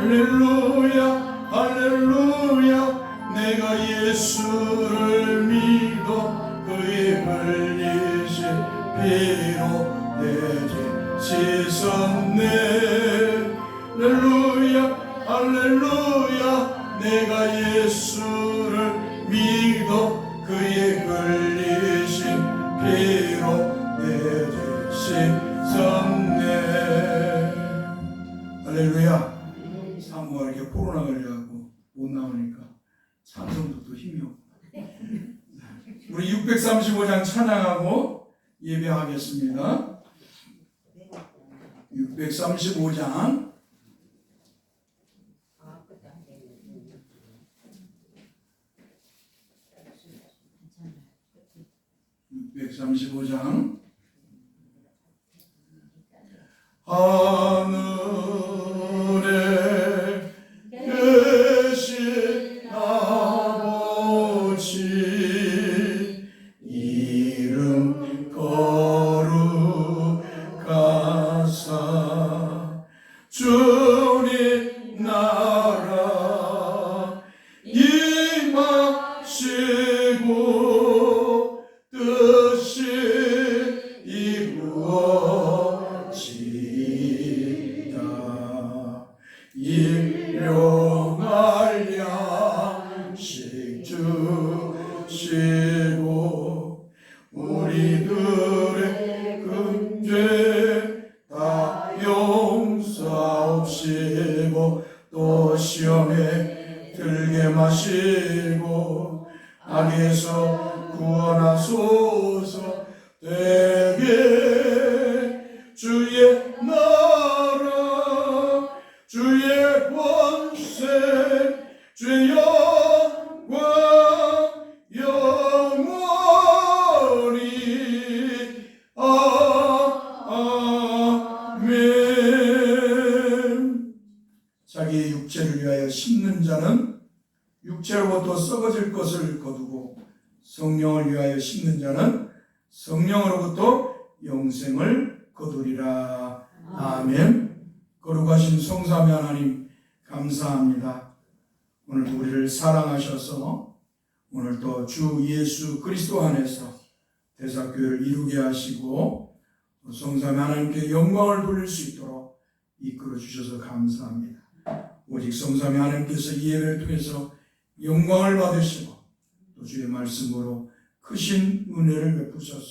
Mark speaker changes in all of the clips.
Speaker 1: 할렐루야 할렐루야 내가 예수를 믿어 그의 흘리신 피로 내 죄 씻었네. 할렐루야 할렐루야 내가 예수를 믿어 그의 흘리신 피로 내 죄 씻었네. 할렐루야. 사모가 이렇게 코로나 걸려갖고 못 나오니까 찬송도 또 힘이 없고 우리 635장 찬양하고 예배하겠습니다. 635장 635장 하늘에 계신 아버지 이름 거룩하사 주님 나라 임하시고 뜻이 이루어지다. 일용할 양식 주시고 우리들의 금죄 다 용서하시고 또 시험에 들게 마시고 악에서 구원하소서. 되게 주의 나라 주의 권세 주의 영광 영원히 아멘. 자기의 육체를 위하여 심는 자는 육체로부터 썩어질 것을 거두고 성령을 위하여 심는 자는 성령으로부터 영생을 거두리라. 아멘. 거룩하신 성삼위 하나님 감사합니다. 오늘도 우리를 사랑하셔서 오늘도 주 예수 그리스도 안에서 대사교회를 이루게 하시고 성삼위 하나님께 영광을 돌릴 수 있도록 이끌어 주셔서 감사합니다. 오직 성삼위 하나님께서 이 예배를 통해서 영광을 받으시고 또 주의 말씀으로 크신 은혜를 베푸셔서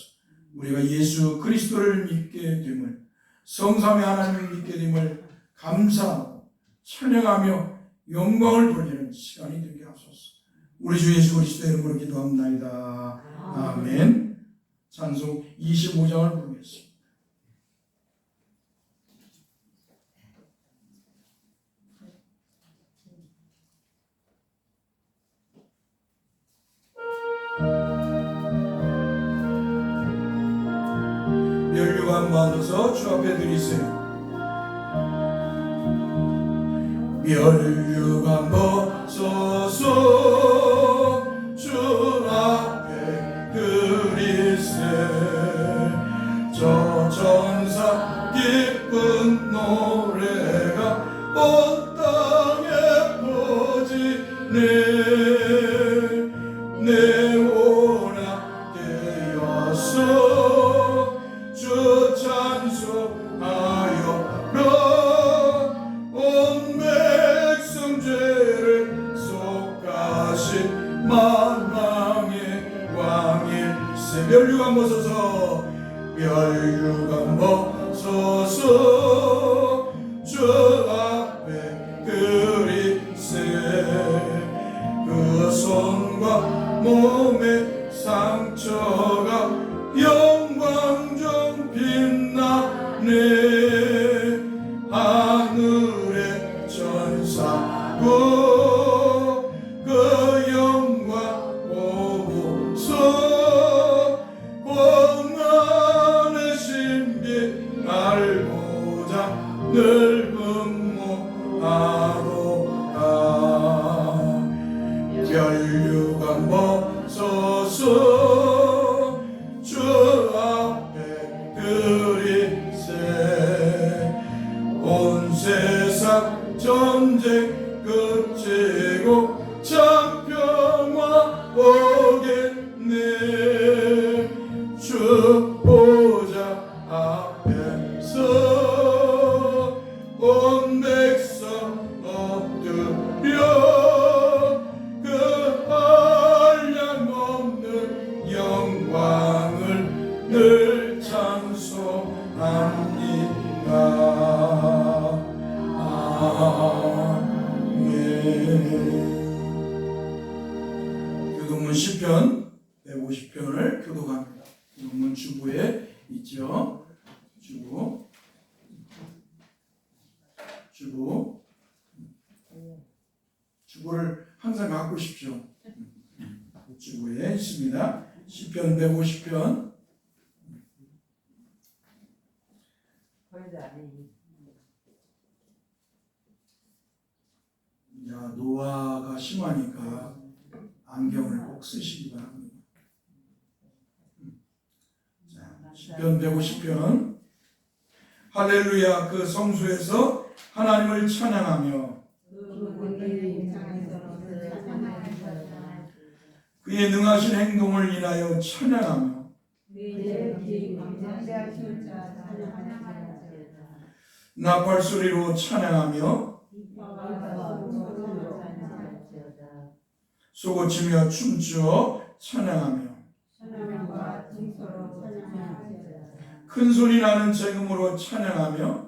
Speaker 1: 우리가 예수 그리스도를 믿게 됨을 성삼위 하나님을 믿게 됨을 감사하고 찬양하며 영광을 돌리는 시간이 되게 하소서. 우리 주 예수 그리스도의 이름으로 기도합나이다. 아멘. 찬송 25장을 부르겠습니다. 멸류관 받아서 주 앞에 드리세요. 멸류관 벗어서 주 앞에 드리세. 저 천사 기쁜 노래가 온 땅에 퍼지네. 내 원함 되어서 주 찬송하여라. 온 백성 죄를 속하신 만왕의 왕일세. 멸류관 벗어서 멸류관 벗어서 주 앞에 드리세. 그 손과 몸의 상처가 영광 빛나네. 하늘의 천사고 그 영광 보고서 광안의 신비 알고자 넓은 모하도다. 멸류관 벗어서 주 앞에 드리세. 온 세상 전쟁 아멘. 교동문 시편 150편을 교독합니다. 교동문 주보에 있죠. 주보를 항상 갖고 싶죠. 주보에 있습니다. 시편 150편. 야, 노화가 심하니까 안경을 꼭 쓰시기 바랍니다. 자, 시편 150편. 할렐루야. 그 성소에서 하나님을 찬양하며 그의 능하신 행동을 인하여 찬양하며 나팔소리로 찬양하며 소고치며 춤추어 찬양하며 큰 소리 나는 재금으로 찬양하며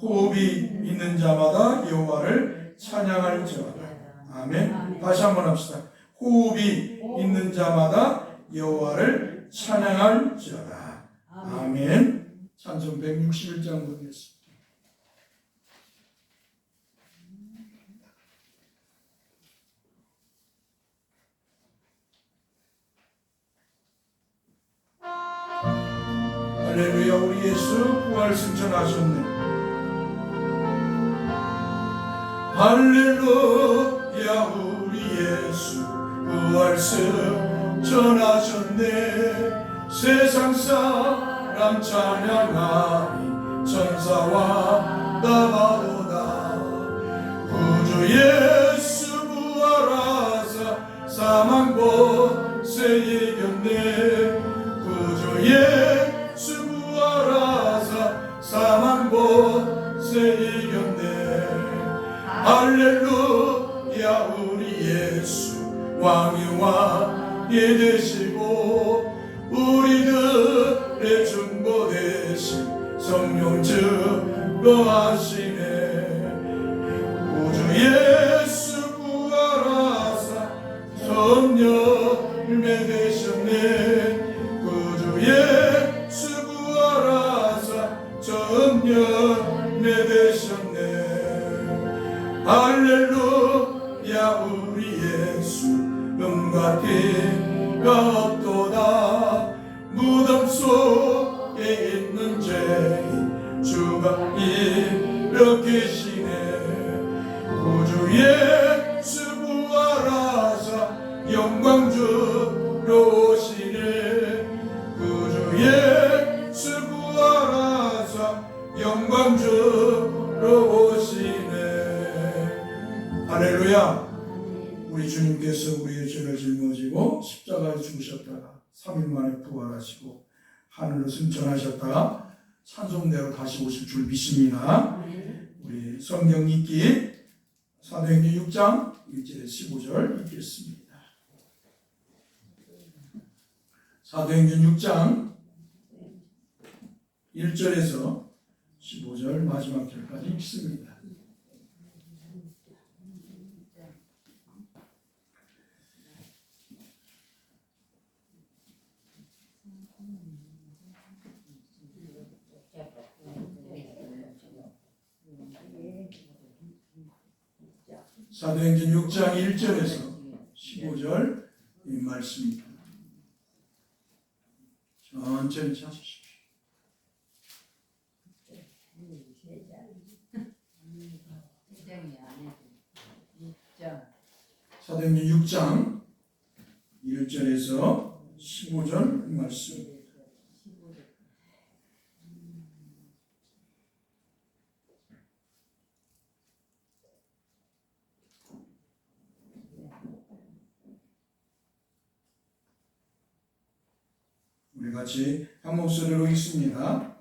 Speaker 1: 호흡이 있는 자마다 여호와를 찬양할지어다. 아멘. 다시 한번 합시다. 호흡이 있는 자마다 여호와를 찬양할지어다. 아멘. 찬송 161장 보겠습니다. 할렐루야. 우리 예수 부활 승천하셨네. 할렐루야. 우리 예수 부활 승천하셨네. 세상 사람 찬양하리 천사와 나바도다. 구주 예수 부활하사 사망 권세 이겼네. 구주 예수 부활하사 사망 권세 이겼네. 할렐루야. 우리 예수 왕이 왕이 되시고 우리들의 중보 대신 성령 증거하시네. 구주 예수 부활하사 첫 열매 되셨네. 구주 예수 부활하사 첫 열매 되셨네. 할렐루야. 우리 예수 음과 피가 없도다. 무덤 속에 있는 죄인 주가 일으키시네. 구주 예수 부활하사 영광주로 오시네. 구주 예수 부활하사 영광주로 오시네. 할렐루야. 우리 주님께서 우리의 죄를 짊어지고 십자가에 죽으셨다가 3일 만에 부활하시고 하늘로 승천하셨다가 찬송대로 다시 오실 줄 믿습니다. 우리 성경 읽기 사도행전 6장 1절에서 15절 읽겠습니다. 사도행전 6장 1절에서 15절 마지막 절까지 읽습니다. 사도행전 6장 1절에서 15절 이 말씀입니다. 천천히 찾으십시오. 사도행전 6장 1절에서 15절 말씀. 우리 같이 한 목소리로 읽습니다.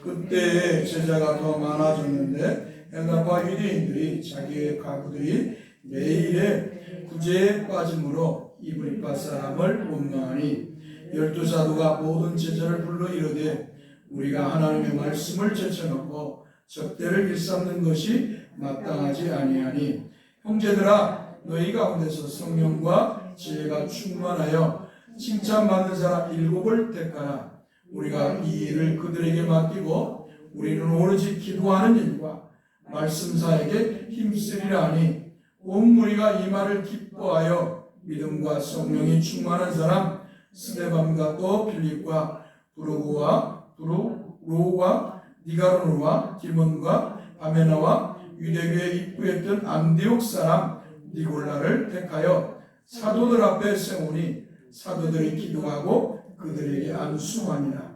Speaker 1: 그때 제자가 더 많아졌는데 헬라파 유대인들이 자기의 가부들이 매일의 구제에 빠짐으로 이브리파 사람을 원망하니 열두 사도가 모든 제자를 불러 이르되 우리가 하나님의 말씀을 제쳐놓고 적대를 일삼는 것이 마땅하지 아니하니 형제들아 너희 가운데서 성령과 지혜가 충만하여 칭찬받는 사람 7을 택하라. 우리가 이 일을 그들에게 맡기고 우리는 오로지 기도하는 일과 말씀사에게 힘쓰리라 하니 온 무리가 이 말을 기뻐하여 믿음과 성령이 충만한 사람 스데반과 또 빌립과 브루로와 니가노와 디몬과 바메나와 유대교에 입구했던 안디옥 사람 니골라를 택하여 사도들 앞에 세우니 사도들이 기도하고 그들에게 안수하니라.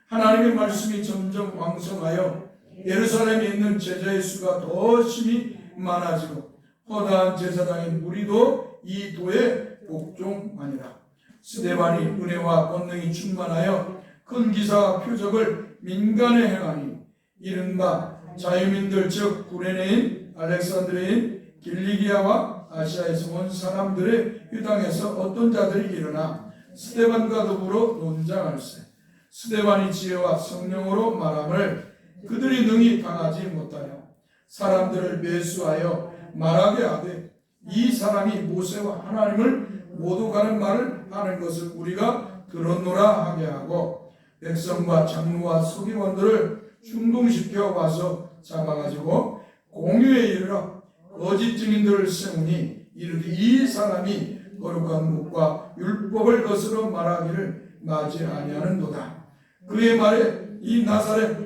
Speaker 1: 하나님의 말씀이 점점 왕성하여 예루살렘에 있는 제자의 수가 더 심히 많아지고 허다한 제사장의 무리도 이 도에 복종하니라. 스데반이 은혜와 권능이 충만하여 큰 기사와 표적을 민간에 행하니 이른바 자유민들 즉 구레네인 알렉산드레인 길리기아와 아시아에서 온 사람들의 회당에서 어떤 자들이 일어나 스데반과 더불어 논장할세. 스데반이 지혜와 성령으로 말함을 그들이 능히 당하지 못하여 사람들을 매수하여 말하게 하되 이 사람이 모세와 하나님을 모독하는 말을 하는 것을 우리가 들었노라 하게 하고 백성과 장로와 서기관들을 충동시켜 와서 잡아가지고 공유에 이르러 거짓 증인들을 세우니 이르되 이 사람이 거룩한 묵과 율법을 거스러 말하기를 마지 아니하는도다. 그의 말에 이 나사렛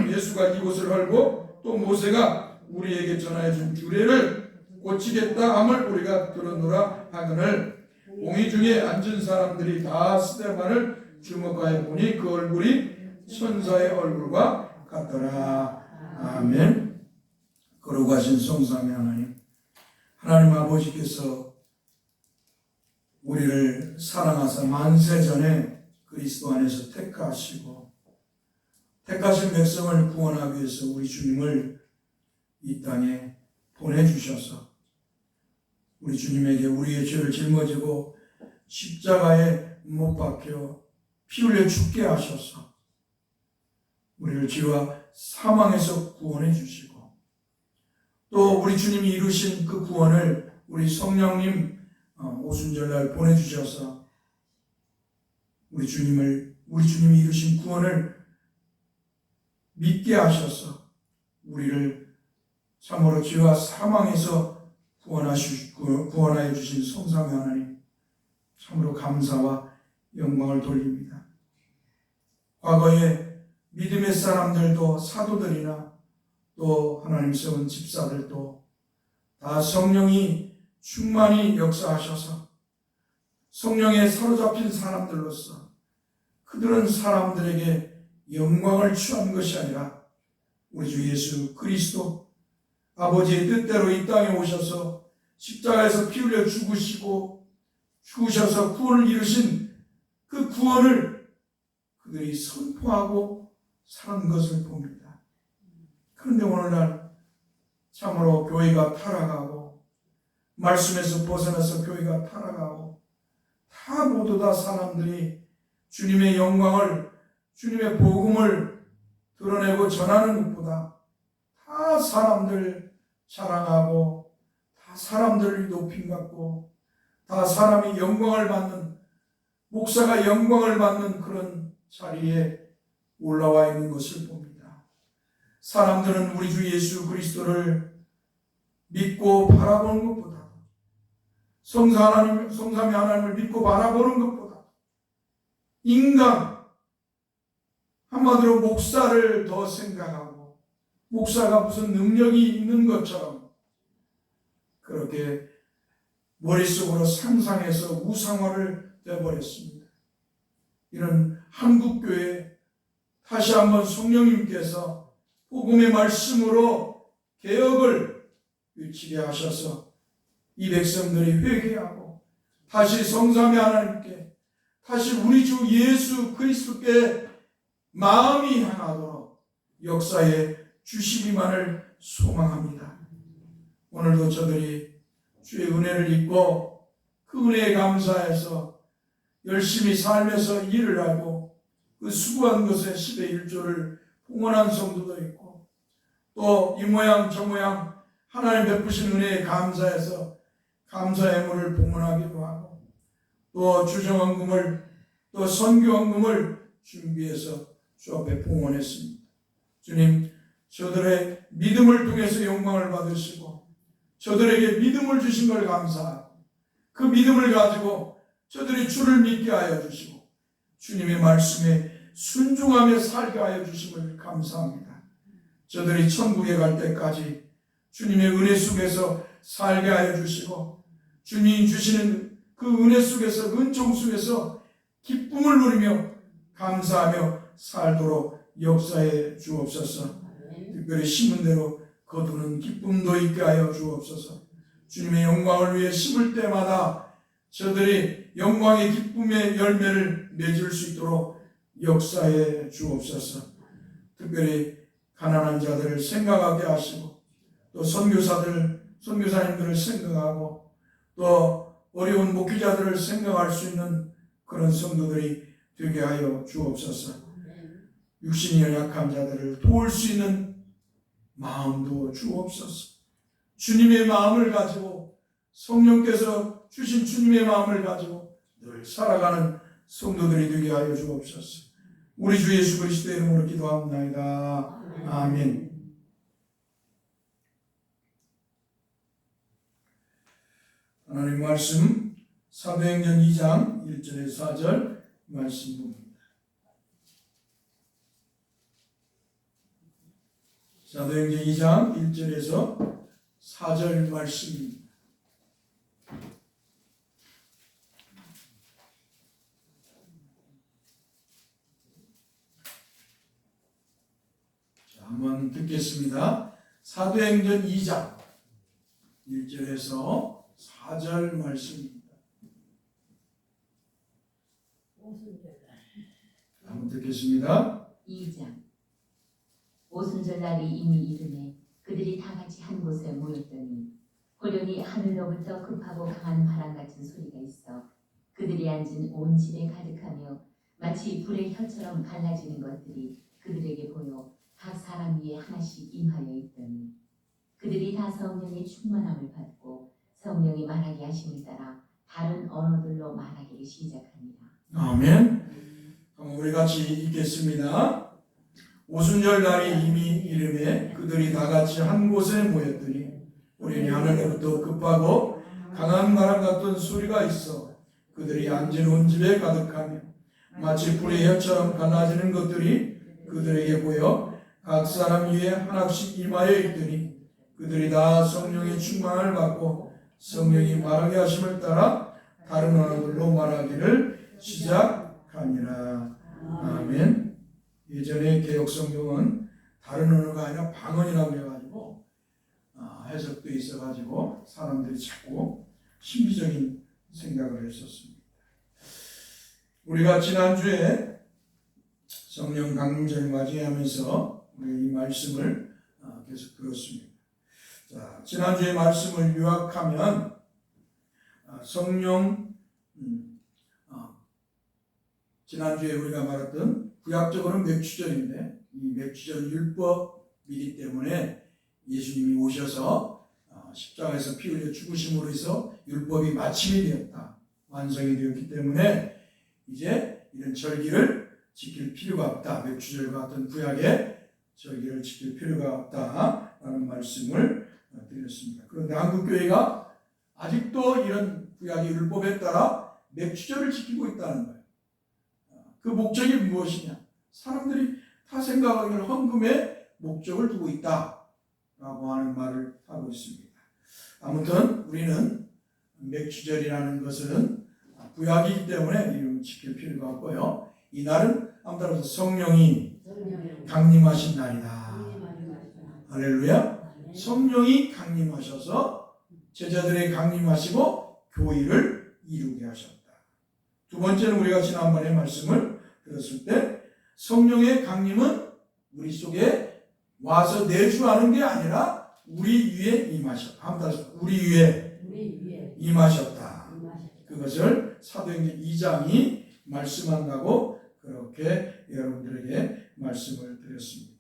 Speaker 1: 예수가 이곳을 헐고 또 모세가 우리에게 전하여 준 규례를 고치겠다 함을 우리가 들었노라 하거늘 공의 중에 앉은 사람들이 다 스데반을 주목하여 보니 그 얼굴이 천사의 얼굴과 같더라. 아멘. 거룩하신 성삼위 하나님, 하나님 아버지께서 우리를 사랑하사 만세 전에 그리스도 안에서 택하시고 택하신 백성을 구원하기 위해서 우리 주님을 이 땅에 보내주셔서 우리 주님에게 우리의 죄를 짊어지고 십자가에 못 박혀 피 흘려 죽게 하셔서 우리를 죄와 사망에서 구원해 주시고 또 우리 주님이 이루신 그 구원을 우리 성령님 오순절날 보내주셔서 우리 주님이 이루신 구원을 믿게 하셔서 우리를 참으로 죄와 사망에서 구원하여 주신 성삼위 하나님 참으로 감사와 영광을 돌립니다. 과거에 믿음의 사람들도 사도들이나 또 하나님 세운 집사들도 다 성령이 충만히 역사하셔서 성령에 사로잡힌 사람들로서 그들은 사람들에게 영광을 취한 것이 아니라 우리 주 예수 그리스도 아버지의 뜻대로 이 땅에 오셔서 십자가에서 피 흘려 죽으셔서 구원을 이루신 그 구원을 그들이 선포하고 사는 것을 봅니다. 그런데 오늘날 참으로 교회가 타락하고 말씀에서 벗어나서 교회가 타락하고 다 모두 다 사람들이 주님의 영광을 주님의 복음을 드러내고 전하는 것보다 다 사람들 자랑하고 다 사람들 높임받고 다 사람이 영광을 받는 목사가 영광을 받는 그런 자리에 올라와 있는 것을 봅니다. 사람들은 우리 주 예수 그리스도를 믿고 바라보는 것보다 성삼위 하나님을 믿고 바라보는 것보다 인간 한마디로 목사를 더 생각하고 목사가 무슨 능력이 있는 것처럼 그렇게 머릿속으로 상상해서 우상화를 되어버렸습니다. 이런 한국교회 다시 한번 성령님께서 복음의 말씀으로 개혁을 외치게 하셔서 이 백성들이 회개하고 다시 성삼위 하나님께 다시 우리 주 예수 그리스도께 마음이 향하도록 역사에 주시기만을 소망합니다. 오늘도 저들이 주의 은혜를 입고 그 은혜에 감사해서 열심히 살면서 일을 하고 그 수고한 것에 10의 1조를 봉헌한 성도도 있고, 또 이 모양 저 모양 하나님 베푸신 은혜에 감사해서 감사 예물을 봉헌하기도 하고, 또 주정헌금을 또 선교헌금을 준비해서 주 앞에 봉헌했습니다. 주님, 저들의 믿음을 통해서 영광을 받으시고 저들에게 믿음을 주신 걸 감사하고, 그 믿음을 가지고 저들이 주를 믿게 하여 주시고 주님의 말씀에 순종하며 살게 하여 주심을 감사합니다. 저들이 천국에 갈 때까지 주님의 은혜 속에서 살게 하여 주시고, 주님이 주시는 그 은혜 속에서, 은총 속에서 기쁨을 누리며 감사하며 살도록 역사해 주옵소서. 특별히 심은 대로 거두는 기쁨도 있게 하여 주옵소서. 주님의 영광을 위해 심을 때마다 저들이 영광의 기쁨의 열매를 맺을 수 있도록 역사해 주옵소서. 특별히 가난한 자들을 생각하게 하시고, 또 선교사님들을 생각하고, 또 어려운 목회자들을 생각할 수 있는 그런 성도들이 되게 하여 주옵소서. 육신이 연약한 자들을 도울 수 있는 마음도 주옵소서. 주님의 마음을 가지고, 성령께서 주신 주님의 마음을 가지고 늘 살아가는 성도들이 되게 하여 주옵소서. 우리 주 예수 그리스도의 이름으로 기도합나이다. 아멘. 하나님 말씀 사도행전 2장 1절에서 4절 말씀 봅니다. 사도행전 2장 1절에서 4절 말씀입니다. 자, 한번 듣겠습니다. 사도행전 2장 1절에서 4절 말씀입니다. 한번 듣겠습니다.
Speaker 2: 2장. 오순절날이 이미 이르매 그들이 다 같이 한 곳에 모였더니 호련히 하늘로부터 급하고 강한 바람 같은 소리가 있어 그들이 앉은 온 집에 가득하며 마치 불의 혀처럼 갈라지는 것들이 그들에게 보여 각 사람 위에 하나씩 임하여 있더니 그들이 다 성령의 충만함을 받고 성령이 말하게 하심을 따라 다른 언어들로 말하기를 시작하니라.
Speaker 1: 아멘. 우리 같이 읽겠습니다. 오순절 날이 이미 이르매 그들이 다 같이 한 곳에 모였더니 우리는 하늘로부터 급하고 강한 바람 같은 소리가 있어 그들이 앉은 온 집에 가득하며 마치 불의 혀처럼 갈라지는 것들이 그들에게 보여 각 사람 위에 하나씩 임하여 있더니 그들이 다 성령의 충만을 받고 성령이 말하게 하심을 따라 다른 언어들로 말하기를 시작하니라. 아멘. 예전에 개혁성경은 다른 언어가 아니라 방언이라고 해가지고 해석도 있어가지고 사람들이 자꾸 신비적인 생각을 했었습니다. 우리가 지난주에 성령 강림절 맞이하면서 우리 이 말씀을 계속 들었습니다. 자, 지난주의 말씀을 요약하면 성령 지난주에 우리가 말했던 구약적으로는 맥주절인데 이 맥주절 율법이기 때문에 예수님이 오셔서 십자가에서 피 흘려 죽으심으로 해서 율법이 마침이 되었다. 완성이 되었기 때문에 이제 이런 절기를 지킬 필요가 없다. 맥주절과 같은 구약의 절기를 지킬 필요가 없다라는 말씀을 드렸습니다. 그런데 한국교회가 아직도 이런 구약의 율법에 따라 맥주절을 지키고 있다는 거예요. 그 목적이 무엇이냐? 사람들이 다 생각하기를 헌금에 목적을 두고 있다라고 하는 말을 하고 있습니다. 아무튼 우리는 맥주절이라는 것은 구약이기 때문에 이를 지킬 필요가 없고요. 이 날은 아무튼 성령이 강림하신 날이다. 할렐루야. 성령이 강림하셔서 제자들의 강림하시고 교회를 이루게 하셨다. 두 번째는 우리가 지난번에 말씀을 들었을 때 성령의 강림은 우리 속에 와서 내주하는 게 아니라 우리 위에 임하셨다. 우리 위에 임하셨다. 그것을 사도행전 2장이 말씀한다고 그렇게 여러분들에게 말씀을 드렸습니다.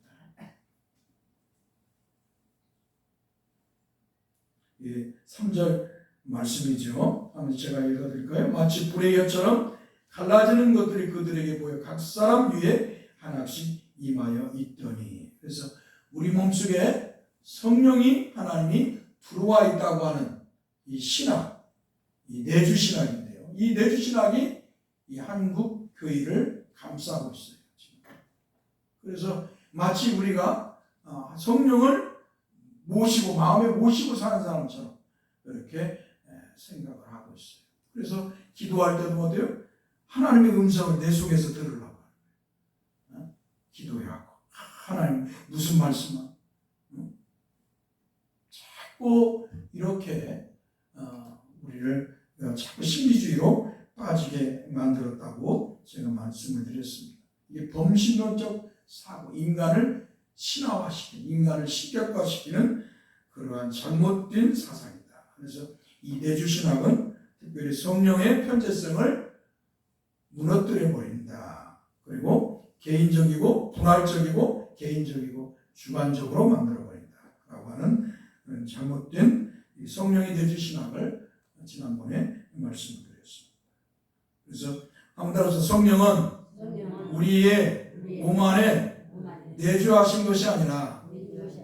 Speaker 1: 3절 말씀이죠. 한번 제가 읽어드릴까요? 마치 불의 혀처럼 갈라지는 것들이 그들에게 보여 각 사람 위에 하나씩 임하여 있더니. 그래서 우리 몸속에 성령이 하나님이 들어와 있다고 하는 이 신학, 이 내주신학인데요. 이 내주신학이 이 한국 교회를 감싸고 있어요. 그래서 마치 우리가 성령을 모시고 마음에 모시고 사는 사람처럼 이렇게 생각을 하고 있어요. 그래서 기도할 때도 어때요? 하나님의 음성을 내 속에서 들으려고 기도해하고 하나님 무슨 말씀만 자꾸 이렇게 우리를 자꾸 신비주의로 빠지게 만들었다고 제가 말씀을 드렸습니다. 이게 범신론적 사고, 인간을 신화화시키는, 인간을 신격화시키는 그러한 잘못된 사상이다. 그래서 이 내주신학은 특별히 성령의 편재성을 무너뜨려 버린다. 그리고 개인적이고 분할적이고 개인적이고 주관적으로 만들어 버린다. 라고 하는 잘못된 성령의 내주신학을 지난번에 말씀을 드렸습니다. 그래서 아무쪼록 성령은 우리의 몸 안에 내주하신 것이 아니라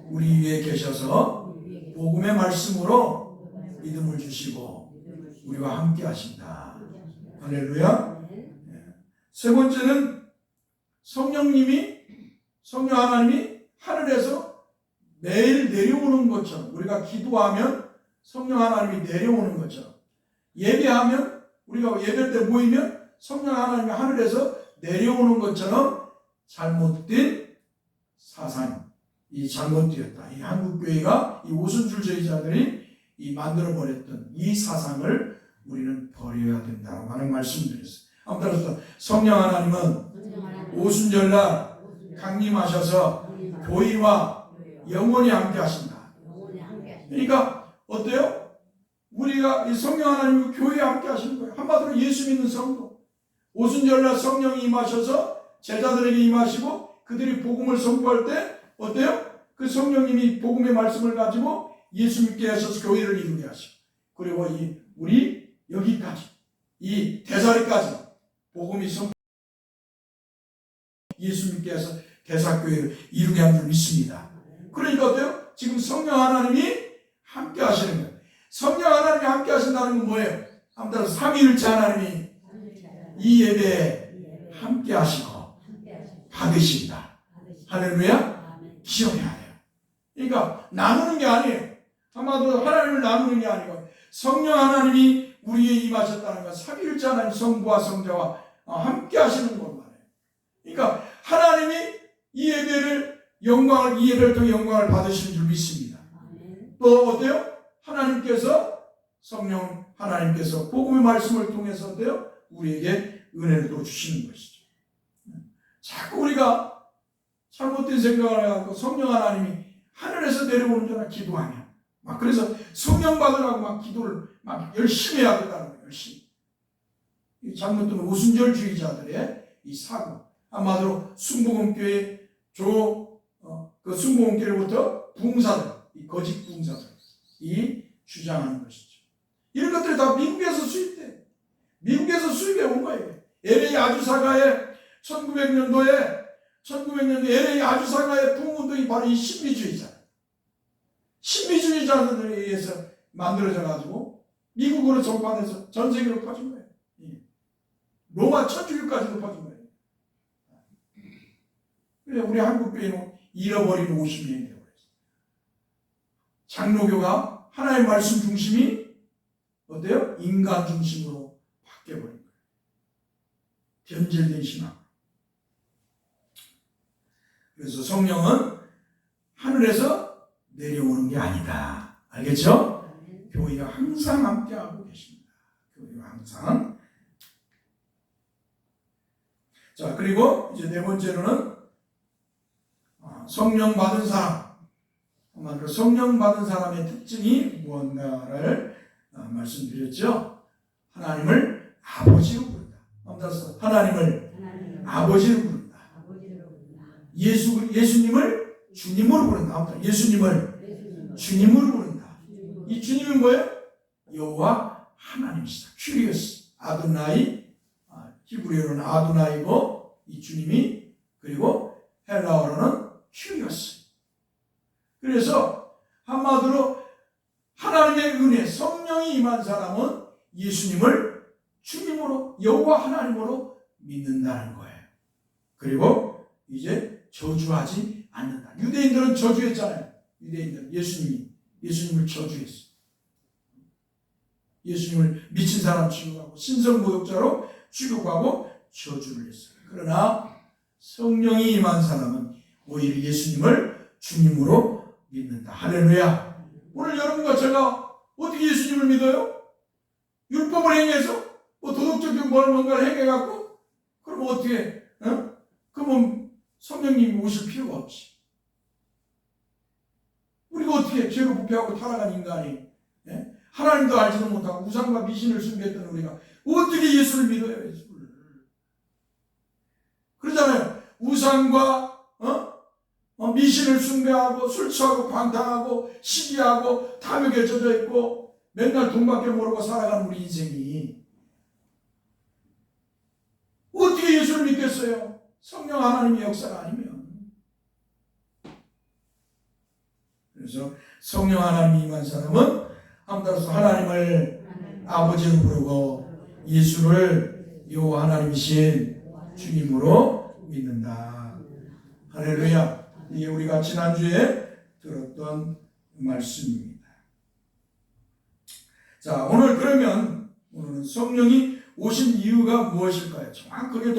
Speaker 1: 우리 위에 계셔서 복음의 말씀으로 믿음을 주시고 우리와 함께 하신다. 할렐루야. 세 번째는 성령 하나님이 하늘에서 매일 내려오는 것처럼, 우리가 기도하면 성령 하나님이 내려오는 것처럼, 예배하면 우리가 예배 때 모이면 성령 하나님이 하늘에서 내려오는 것처럼 잘못된 사상이 잘못되었다. 이 한국교회가 이 오순절주의자들이 이 만들어버렸던 이 사상을 우리는 버려야 된다고 하는 말씀드렸어요. 아무튼 성령 하나님은 오순절날 강림하셔서 교회와 영원히 함께 하신다. 그러니까 어때요? 우리가 이 성령 하나님과 교회에 함께 하시는 거예요. 한마디로 예수 믿는 성도. 오순절날 성령이 임하셔서 제자들에게 임하시고 그들이 복음을 선포할 때 어때요? 그 성령님이 복음의 말씀을 가지고 예수 믿게 하셔서 교회를 이루게 하시고, 그리고 우리 여기까지 이 대사리까지 복음이 선포 예수 믿게 해서 대사교회를 이루게 한 줄 믿습니다. 그러니까 어때요? 지금 성령 하나님이 함께 하시는 거예요. 성령 하나님이 함께 하신다는 건 뭐예요? 아무튼 삼위일체 하나님이 이 예배에 함께 하시고 받으신다. 할렐루야. 기억해야 돼요. 그러니까 나누는 게 아니에요. 아마도 하나님을 나누는 게 아니고 성령 하나님이 우리에 임하셨다는 건 삼위일체 하나님 성부와 성자와 함께 하시는 것 말이에요. 그러니까 하나님이 이 예배를 이 예배를 통해 영광을 받으시는 줄 믿습니다. 또 어때요? 성령 하나님께서 복음의 말씀을 통해서 어때요? 우리에게 은혜를 또 주시는 것이죠. 자꾸 우리가 잘못된 생각을 해갖고 성령 하나님이 하늘에서 내려오는 줄 알아 기도하면 막 그래서 성령 받으라고 막 기도를 막 열심히 해야 된다는 거예요. 열심히. 이 잘못된 오순절주의자들의 이 사고, 아마도 순복음교회 그 순복음교회로부터 부흥사들, 이 거짓 부흥사들이 주장하는 것이죠. 이런 것들이 다 미국에서 수입돼. 미국에서 수입해 온 거예요. LA 아주사가의 1900년도에 LA 아주사가의 부흥운동이 바로 이 신비주의자들에 의해서 만들어져 가지고 미국으로 전파돼서 전 세계로 퍼진 거예요. 로마 천주교까지도 퍼진 거예요. 그래서 우리 한국교회는 잃어버린 50년이 되어버렸어요. 장로교가 하나님의 말씀 중심이 어때요? 인간 중심으로 바뀌어버린 거예요. 변질된 신앙. 그래서 성령은 하늘에서 내려오는 게 아니다. 알겠죠? 교회가 항상 함께하고 계십니다. 교회가 항상. 자, 그리고 이제 네 번째로는 성령 받은 사람. 성령 받은 사람의 특징이 무언가를 말씀드렸죠. 하나님을 아버지로 부른다. 하나님을 아버지로 부른다. 예수님을 주님으로 부른다. 예수님을 주님으로 부른다. 이 주님은 뭐예요? 여호와 하나님이시다. 큐리오스 아도나이, 히브리어로는 아도나이고 이 주님이, 그리고 헬라어로는 큐리오스. 그래서 한마디로 하나님의 은혜, 성령이 임한 사람은 예수님을 주님으로, 여호와 하나님으로 믿는다는 거예요. 그리고 이제 저주하지 않는다. 유대인들은 저주했잖아요. 유대인들은 예수님을 저주했어요. 예수님을 미친 사람 취급하고 신성모독자로 취급하고 저주를 했어요. 그러나 성령이 임한 사람은 오히려 예수님을 주님으로 믿는다. 할렐루야. 오늘 여러분과 제가 어떻게 예수님을 믿어요? 율법을 행해서 도덕적인 뭔가를 행해갖고 그럼 어떻게 그러면 성령님이 오실 필요가 없지. 우리가 어떻게 죄로 부패하고 타락한 인간이 하나님도 알지도 못하고 우상과 미신을 숭배했던 우리가 어떻게 예수를 믿어요? 예수를. 그러잖아요. 우상과 미신을 숭배하고 술 취하고 방탕하고 시기하고 탐욕에 젖어 있고 맨날 돈밖에 모르고 살아가는 우리 인생이 어떻게 예수를 믿겠어요? 성령 하나님의 역사가 아니면. 그래서 성령 하나님이 임한 사람은 따라서 하나님을 아버지로 부르고 예수를 여호와 하나님이신 주님으로 믿는다. 할렐루야. 이게 우리가 지난주에 들었던 말씀입니다. 자, 오늘은 성령이 오신 이유가 무엇일까요? 정확하게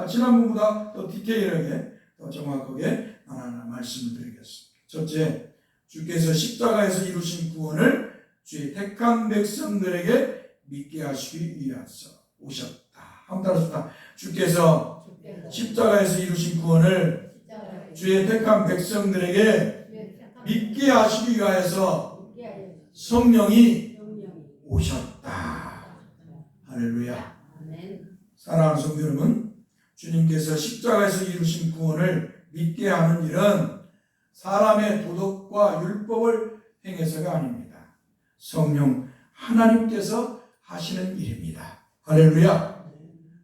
Speaker 1: 지난번보다 더 디테일하게, 더 정확하게 하나하나 말씀을 드리겠습니다. 첫째, 주께서 십자가에서 이루신 구원을 주의 택한 백성들에게 믿게 하시기 위해서 오셨다. 한번 따라서 주께서 십자가에서 이루신 구원을 주의 택한 백성들에게 믿게 하시기 위하여서 성령이 오셨다. 할렐루야. 사랑하는 성도 여러분, 주님께서 십자가에서 이루신 구원을 믿게 하는 일은 사람의 도덕과 율법을 행해서가 아닙니다. 성령 하나님께서 하시는 일입니다. 할렐루야.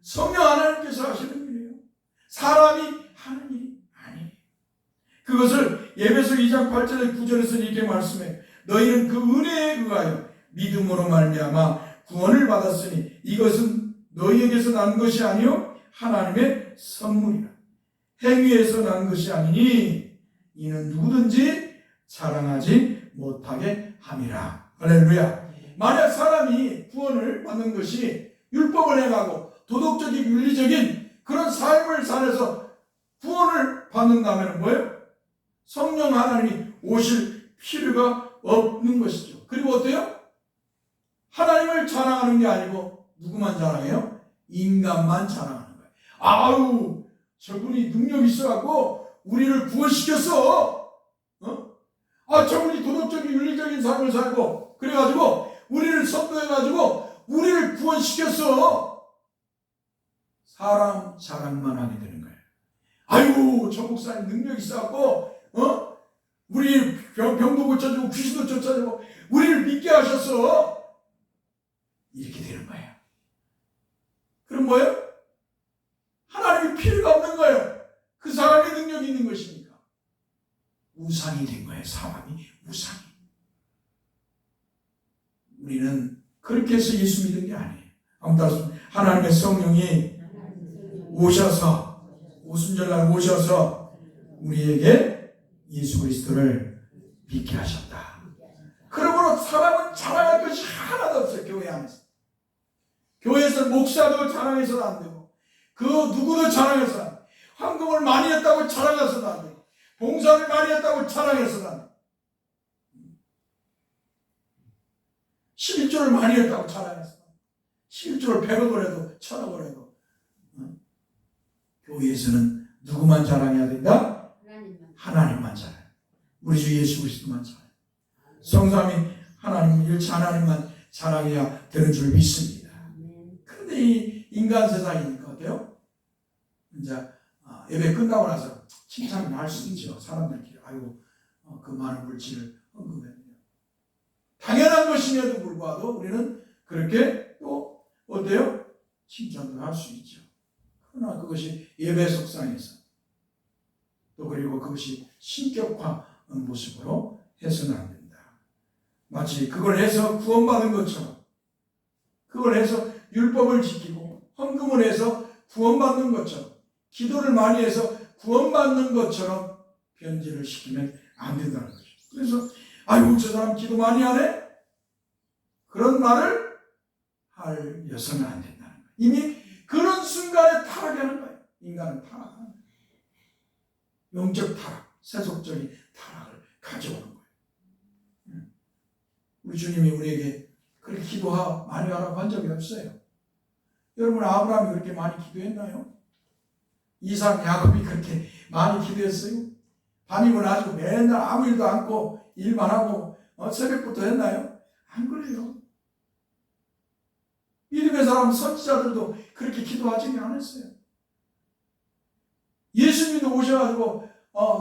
Speaker 1: 성령 하나님께서 하시는 일이에요. 사람이 하는 일이 아니에요. 그것을 에베소 2장 8절에 9절에서 이렇게 말씀해요. 너희는 그 은혜에 의하여 믿음으로 말미암아 구원을 받았으니 이것은 너희에게서 난 것이 아니요 하나님의 선물이라. 행위에서 난 것이 아니니 이는 누구든지 자랑하지 못하게 함이라. 할렐루야. 만약 사람이 구원을 받는 것이 율법을 행하고 도덕적인 윤리적인 그런 삶을 살아서 구원을 받는다면 뭐예요? 성령 하나님이 오실 필요가 없는 것이죠. 그리고 어때요? 하나님을 자랑하는 게 아니고 누구만 자랑해요? 인간만 자랑하는 거예요. 아우, 저분이 능력이 있어갖고 우리를 구원시켰어. 저분이 도덕적인 윤리적인 삶을 살고 그래가지고 우리를 선도해가지고 우리를 구원시켰어. 사람 자랑만 하게 되는 거예요. 아이고, 저 목사님 능력이 있어갖고 우리 병도 고쳐주고 귀신도 쫓아주고 우리를 믿게 하셨어. 이렇게 되는 거예요. 그럼 뭐예요? 하나님이 필요가 없는 거예요. 그 사람의 능력이 있는 것이니까. 우상이 된 거예요. 사람이 우상이. 우리는 그렇게 해서 예수 믿은 게 아니에요. 아무튼 하나님의 성령이 오셔서 오순절날 오셔서 우리에게 예수 그리스도를 믿게 하셨다. 그러므로 사람은 자랑할 것이 하나도 없어요. 교회 안에서. 교회에서 목사도 자랑해서는 안 되고 그 누구도 자랑해서는 안 돼요. 헌금을 많이 했다고 자랑해서는 안 돼요. 봉사를 많이 했다고 자랑해서는 안 돼요. 11조를 많이 했다고 자랑해서 11조를 100억을 해도 1000억을 해도 교회에서는 누구만 자랑해야 된다? 하나님만 자랑. 우리 주 예수 그리스도만 자랑. 성삼위 하나님, 일체 하나님만 자랑해야 되는 줄 믿습니다. 그런데 인간 세상이니까 어때요? 이제 예배 끝나고 나서 칭찬을 할 수 있죠. 사람들끼리 아이고 그 많은 물질을 헌금했네요. 당연한 것임에도 불구하고 우리는 그렇게 또 어때요? 칭찬을 할 수 있죠. 그러나 그것이 예배 속상에서 또 그리고 그것이 신격화 모습으로 해서는 안 된다. 마치 그걸 해서 구원받은 것처럼, 그걸 해서 율법을 지키고 헌금을 해서 구원받는 것처럼, 기도를 많이 해서 구원받는 것처럼 변질을 시키면 안 된다는 거죠. 그래서 아이고 저 사람 기도 많이 하네? 그런 말을 하여서는 안 된다는 거예요. 이미 그런 순간에 타락하는 거예요. 인간은 타락하는 거예요. 영적 타락, 세속적인 타락을 가져오는 거예요. 우리 주님이 우리에게 그렇게 많이 하라고 한 적이 없어요. 여러분 아브라함이 그렇게 많이 기도했나요? 이삭, 야곱이 그렇게 많이 기도했어요? 밤이고 낮이고 맨날 아무 일도 않고 일만 하고 새벽부터 했나요? 안 그래요. 믿음의 사람 선지자들도 그렇게 기도하지 않았어요. 예수님도 오셔가지고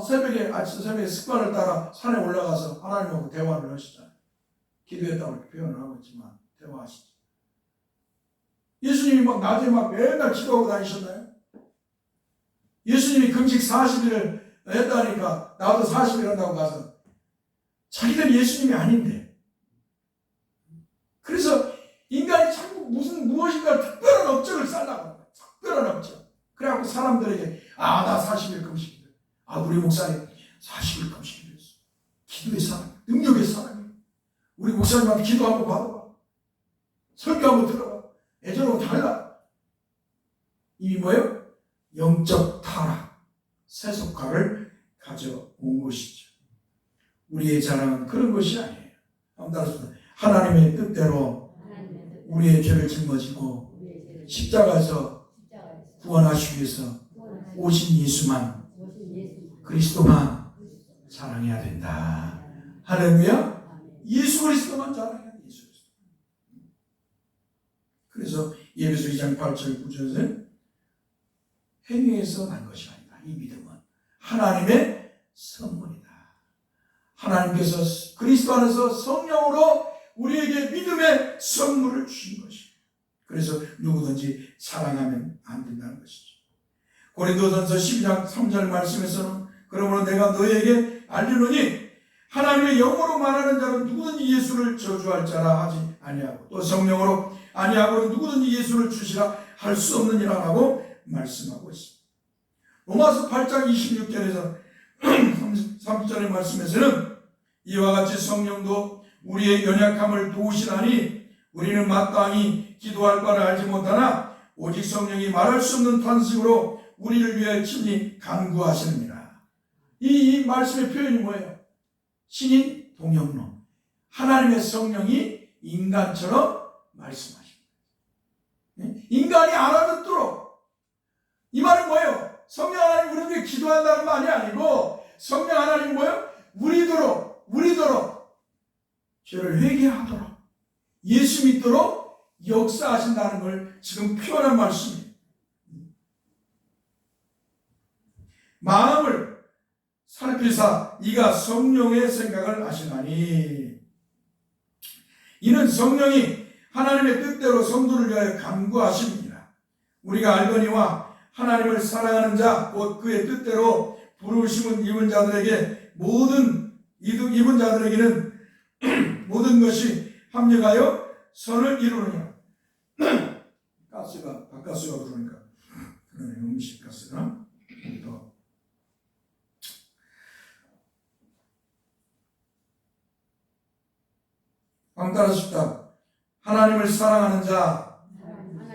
Speaker 1: 새벽에 습관을 따라 산에 올라가서 하나님하고 대화를 하시잖아요. 기도했다고 이렇게 표현을 하고 있지만 대화하시죠. 예수님이 낮에 맨날 기도하고 다니셨나요? 예수님이 금식 40일을 했다니까 나도 40일 한다고 가서 자기들 예수님이 아닌데, 그래서 인간이 자꾸 무엇인가 특별한 업적을 쌓으려고 합니다. 특별한 업적. 그래갖고 사람들에게 나 40일 금식이다. 우리 목사님 40일 금식이 됐어. 기도의 사람, 능력의 사람이에요. 우리 목사님한테 기도 한번 받아봐. 설교 한번 들어봐. 예전하고 달라. 이미 뭐예요? 영적 타락, 세속화를 가져온 것이죠. 우리의 자랑은 그런 것이 아니에요. 하나님의 뜻대로 우리의 죄를 짊어지고 십자가에서 구원하시기 위해서 오신 예수만, 그리스도만 자랑해야 된다. 할렐루야. 예수 그리스도만 자랑해야 돼. 예수 그리스도. 그래서 예배서 2장 8절 9절에 행위에서 난 것이 아니다. 이 믿음은 하나님의 선물이다. 하나님께서 그리스도 안에서 성령으로 우리에게 믿음의 선물을 주신 것이에요. 그래서 누구든지 사랑하면 안 된다는 것이죠. 고린도전서 12장 3절 말씀에서는 그러므로 내가 너에게 알리노니 하나님의 영으로 말하는 자는 누구든지 예수를 저주할 자라 하지 아니하고 또 성령으로 아니하고는 누구든지 예수를 주시라 할 수 없느니라라고 말씀하고 있습니다. 로마서 8장 26절에서 30절의 말씀에서는 이와 같이 성령도 우리의 연약함을 도우시나니 우리는 마땅히 기도할 바를 알지 못하나 오직 성령이 말할 수 없는 탄식으로 우리를 위해 친히 간구하시느니라. 이 말씀의 표현이 뭐예요? 신인 동영론. 하나님의 성령이 인간처럼 말씀하십니다. 인간이 알아듣도록. 이 말은 뭐예요? 성령 하나님 우리를 위해 기도한다는 말이 아니고 성령 하나님 뭐예요? 우리도록 죄를 회개하도록 예수 믿도록 역사하신다는 걸 지금 표현한 말씀이에요. 마음을 살피사 이가 성령의 생각을 아시나니 이는 성령이 하나님의 뜻대로 성도를 위하여 간구하십니다. 우리가 알거니와 하나님을 사랑하는 자 곧 그의 뜻대로 부르심은 입은 자들에게는 모든 것이 합력하여 선을 이루느냐. 바깥수가 들어오니까 그러네. 음식가스가 더 따라 싶다. 하나님을 사랑하는 자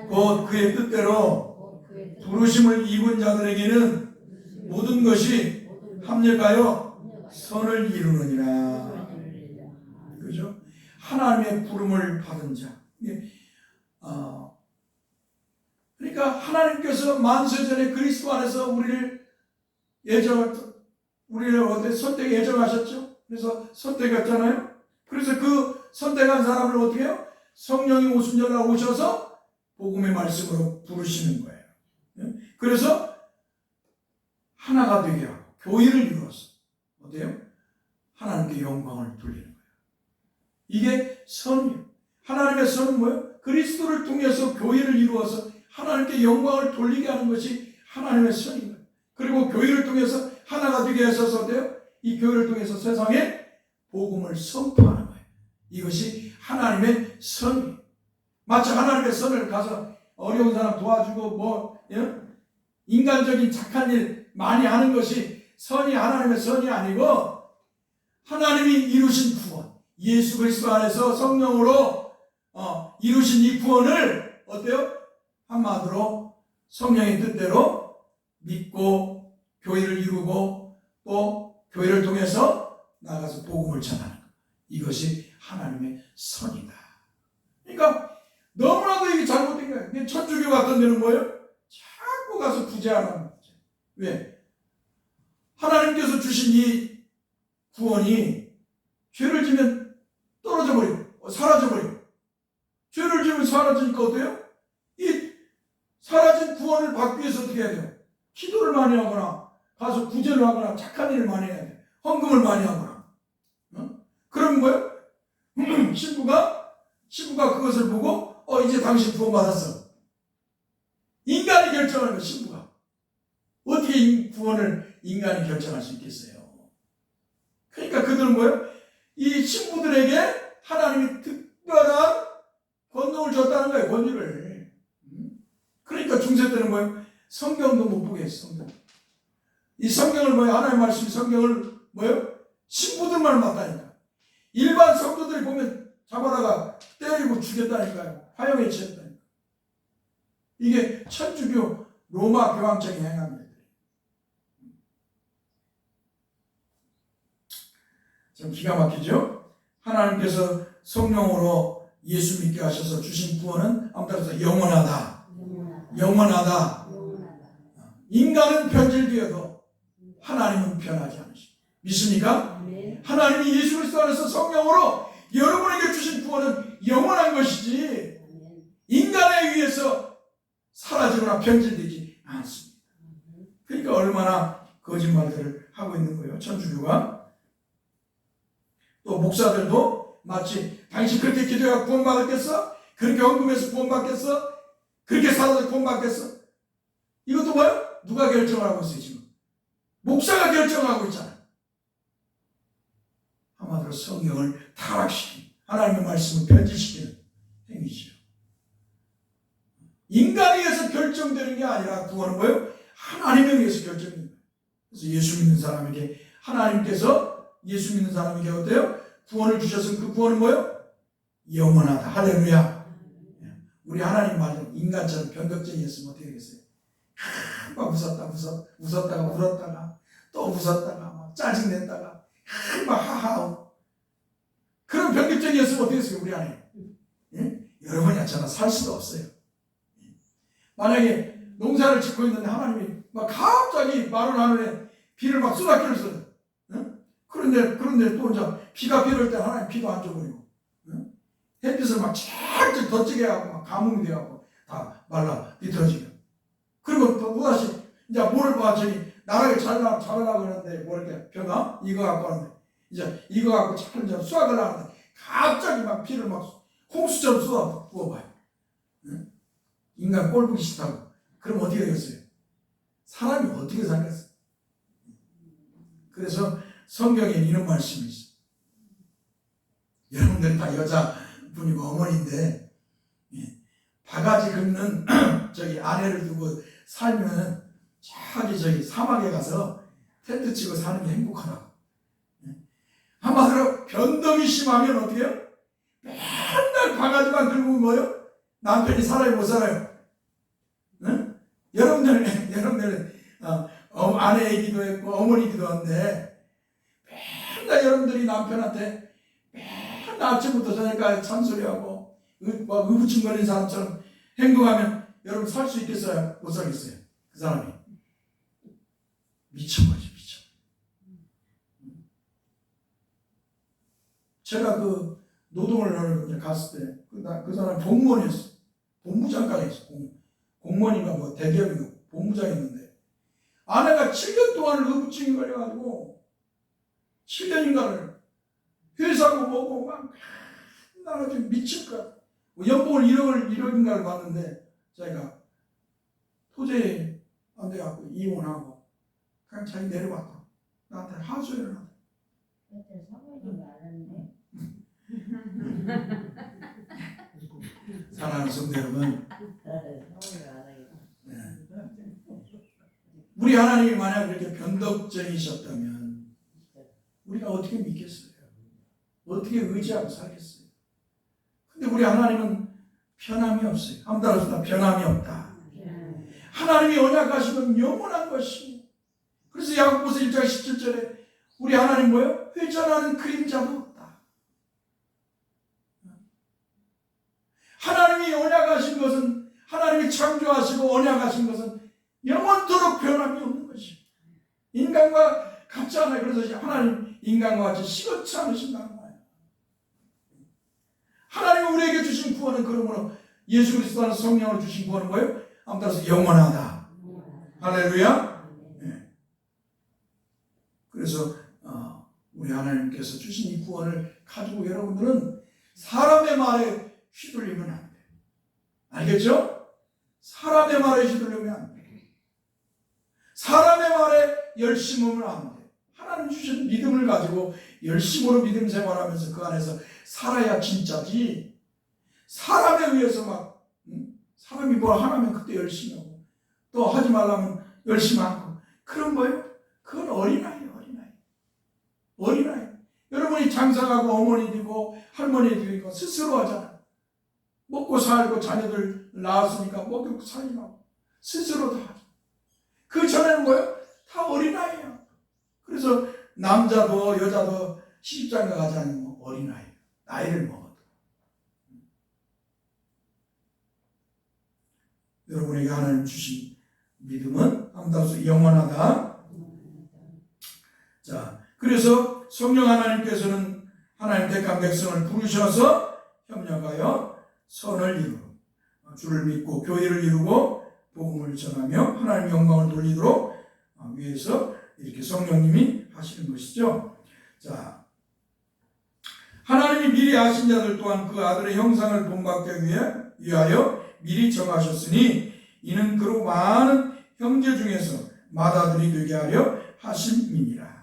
Speaker 1: 곧 그의 뜻대로 부르심을 입은 자들에게는 모든 것이 합력하여 선을 이루느니라. 그죠? 하나님의 부름을 받은 자. 그러니까 하나님께서 만세전에 그리스도 안에서 우리를 선택 예정하셨죠. 그래서 선택했잖아요. 그래서 그 선택한 사람을 어떻게 해요? 성령이 오순절날 오셔서 복음의 말씀으로 부르시는 거예요. 그래서 하나가 되게 하고 교회를 이루어서 어때요? 하나님께 영광을 돌리는 거예요. 이게 선이에요. 하나님의 선은 뭐예요? 그리스도를 통해서 교회를 이루어서 하나님께 영광을 돌리게 하는 것이 하나님의 선입니다. 그리고 교회를 통해서 하나가 되게 하셔서 어때요? 이 교회를 통해서 세상에 복음을 선포하는 거예요. 이것이 하나님의 선이에요. 마치 하나님의 선을 가서 어려운 사람 도와주고 인간적인 착한 일 많이 하는 것이 선이 하나님의 선이 아니고 하나님이 이루신 구원, 예수 그리스도 안에서 성령으로 이루신 이 구원을 어때요? 한마디로 성령의 뜻대로 믿고 교회를 이루고 또 교회를 통해서 나가서 복음을 전하는 것. 이것이 하나님의 선이다. 그러니까 너무나도 이게 잘못된 거예요. 천주교 같은 데는 뭐예요? 자꾸 가서 구제하라는 거죠. 왜? 하나님께서 주신 이 구원이 죄를 지면 떨어져 버리고 사라져 버리고 죄를 지면 사라지니까 어때요? 이 사라진 구원을 받기 위해서 어떻게 해야 돼요? 기도를 많이 하거나 가서 구제를 하거나 착한 일을 많이 해야 돼요. 헌금을 많이 하거나. 그러면 뭐예요? 신부가 그것을 보고 이제 당신 구원 받았어. 인간이 결정하는 거 신부가. 어떻게 이 구원을 인간이 결정할 수 있겠어요? 그러니까 그들은 뭐예요? 이 신부들에게 하나님이 특별한 권능을 줬다는 거예요. 권위를. 그러니까 중세 때는 뭐예요? 성경도 못 보게 했어. 이 성경을 뭐예요? 하나님의 말씀 성경을 뭐예요? 신부들만 봤다니까. 일반 성도들이 보면 잡아다가 때리고 죽였다니까요. 화형에 치였다니까. 이게 천주교 로마 교황청이 행한 일들이에요. 좀 기가 막히죠? 하나님께서 성령으로 예수 믿게 하셔서 주신 구원은 아무튼 영원하다. 영원하다. 인간은 변질되어도 하나님은 변하지 않으십니다. 믿습니까? 하나님이 예수 그리스도 안에서 성령으로 여러분에게 주신 구원은 영원한 것이지 인간에 의해서 사라지거나 변질되지 않습니다. 그러니까 얼마나 거짓말들을 하고 있는 거예요. 천주교가. 또 목사들도 마치 당신 그렇게 기도해야 구원받았겠어? 그렇게 헌금해서 구원받겠어? 그렇게 살아서 구원받겠어? 이것도 뭐예요? 누가 결정을 하고 있어요 지금? 목사가 결정하고 있잖아요. 한마디로 성경을 타락시키는 하나님의 말씀을 변질시키는 행위죠. 인간에 의해서 결정되는 게 아니라 구원은 뭐예요? 하나님에 의해서 결정됩니다. 그래서 예수 믿는 사람에게 하나님께서 예수 믿는 사람에게 어때요? 구원을 주셔서 그 구원은 뭐예요? 영원하다. 할렐루야. 우리 하나님 말은 인간처럼 변덕쟁이였으면 어떻게 되겠어요? 막 웃었다가 울었다가 또 웃었다가 막 짜증냈다가 막 하하하고 그런 변덕쟁이였으면 어떻게 됐어요? 우리 안에. 여러분이 저는 살 수도 없어요. 만약에 농사를 짓고 있는데 하나님이 막 갑자기 마른 하늘에 비를 막 쏟아기를 쏟아요. 그런데 또 이제 비가 비를 때 하나님 비도 안 줘버리고 햇빛을 막 쫙쫙 덧지게 하고 막 가뭄이 돼갖고 다 말라 비틀어지게. 그리고 또 다시 이제 물을 봤더니 나라에 자라려고 하는데 뭐 이렇게 벼가 이거 갖고 하는데 이제 이거 갖고 잘 이제 수확을 하는데 갑자기 막 비를 막 홍수처럼 쏟아 부어봐요. 인간 꼴 보기 싫다고. 그럼 어떻게 되겠어요? 사람이 어떻게 살겠어요? 그래서 성경에 이런 말씀이 있어요. 여러분들이 다 여자분이고 어머니인데 바가지 긁는 저기 아내를 두고 살면 저기 사막에 가서 텐트 치고 사는 게 행복하다고. 한마디로 변덕이 심하면 어떻게 해요? 맨날 바가지만 긁으면 뭐예요? 남편이 살아요 못 살아요? 응? 여러분들 아내이기도 했고 어머니이기도 한데 맨날 여러분들이 남편한테 맨날 아침부터 저녁까지 잔소리하고 막 의부침거리는 사람처럼 행동하면 여러분 살 수 있겠어요? 못 살겠어요? 그 사람이 미쳐버리죠. 미쳐. 제가 그 노동을 갔을 때 그 사람이 공무원이었어요. 본부장까지 있어. 공무원인가 뭐 대기업인가 본부장이었는데 아내가 7년 동안 의부증이 걸려가지고 7년인가를 회사고 뭐고 막 나가 지금 미칠 것 같아. 연봉을 1억인가를 받는데 자기가 도저히 안 돼갖고 이혼하고 그냥 자기 내려왔다. 나한테 하소연을 하다.
Speaker 3: 그때 성현이 많은데.
Speaker 1: 사랑하는 성도 여러분,
Speaker 3: 성현이 많아요.
Speaker 1: 네. 우리 하나님이 만약 그렇게 변덕쟁이셨다면 우리가 어떻게 믿겠어요? 어떻게 의지하고 살겠어요? 근데 우리 하나님은 변함이 없어요. 한번 따라서 변함이 없다. 하나님이 언약하시면 영원한 것이. 그래서 야고보서 1장 17절에 우리 하나님 뭐예요? 회전하는 그림자도 없다. 하나님이 언약하신 것은, 하나님이 창조하시고 언약하신 것은 영원토록 변함이 없는 것이. 인간과 같지 않아요. 그래서 하나님 인간과 같이 시겁지 않으신다는 거예요. 하나님이 우리에게 주신 구원은 그러므로 예수 그리스도라는 성령을 주신 구원은 뭐예요? 한번 따라서 영원하다. 할렐루야. 네. 그래서 우리 하나님께서 주신 이 구원을 가지고 여러분들은 사람의 말에 휘둘리면 안 돼요. 알겠죠? 사람의 말에 휘둘리면 안 돼요. 사람의 말에 열심으면 안 돼요. 하나님 주신 믿음을 가지고 열심으로 믿음 생활하면서 그 안에서 살아야 진짜지. 사람에 의해서 막 사람이 뭘 하라면 그때 열심히 하고 또 하지 말라면 열심히 하고 그런 거예요? 그건 어린아이예요. 어린아이. 여러분이 장사하고 어머니 되고 할머니 되고 스스로 하잖아. 먹고 살고 자녀들 낳았으니까 먹고 살려고 스스로 다 하죠. 그 전에는 뭐예요? 다 어린아이예요. 그래서 남자도 여자도 시집장가 가지 않으면 어린아이. 나이를 먹어도. 여러분에게 하나님 주신 믿음은 아무튼 영원하다. 자, 그래서 성령 하나님께서는 하나님 택한 백성을 부르셔서 협력하여 선을 이루고 주를 믿고 교회를 이루고 복음을 전하며 하나님 영광을 돌리도록 위해서 이렇게 성령님이 하시는 것이죠. 자, 하나님이 미리 아신 자들 또한 그 아들의 형상을 본받기 위하여 미리 정하셨으니 이는 그로 많은 형제 중에서 맏아들이 되게 하려 하심이니라.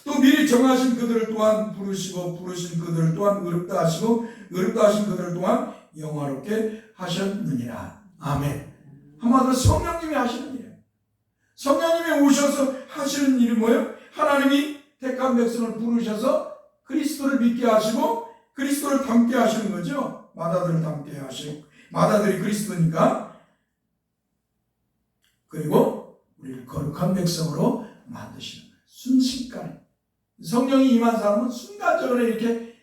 Speaker 1: 또 미리 정하신 그들을 또한 부르시고 부르신 그들을 또한 의롭다 하시고 의롭다 하신 그들을 또한 영화롭게 하셨느니라. 아멘. 한마디로 성령님이 하시는 일이에요. 성령님이 오셔서 하시는 일이 뭐예요? 하나님이 택한 백성을 부르셔서 그리스도를 믿게 하시고 그리스도를 닮게 하시는 거죠. 맏아들을 닮게 하시고 맏아들이 그리스도니까. 그리고 우리를 거룩한 백성으로 만드시는 거예요. 순식간에. 성령이 임한 사람은 순간적으로 이렇게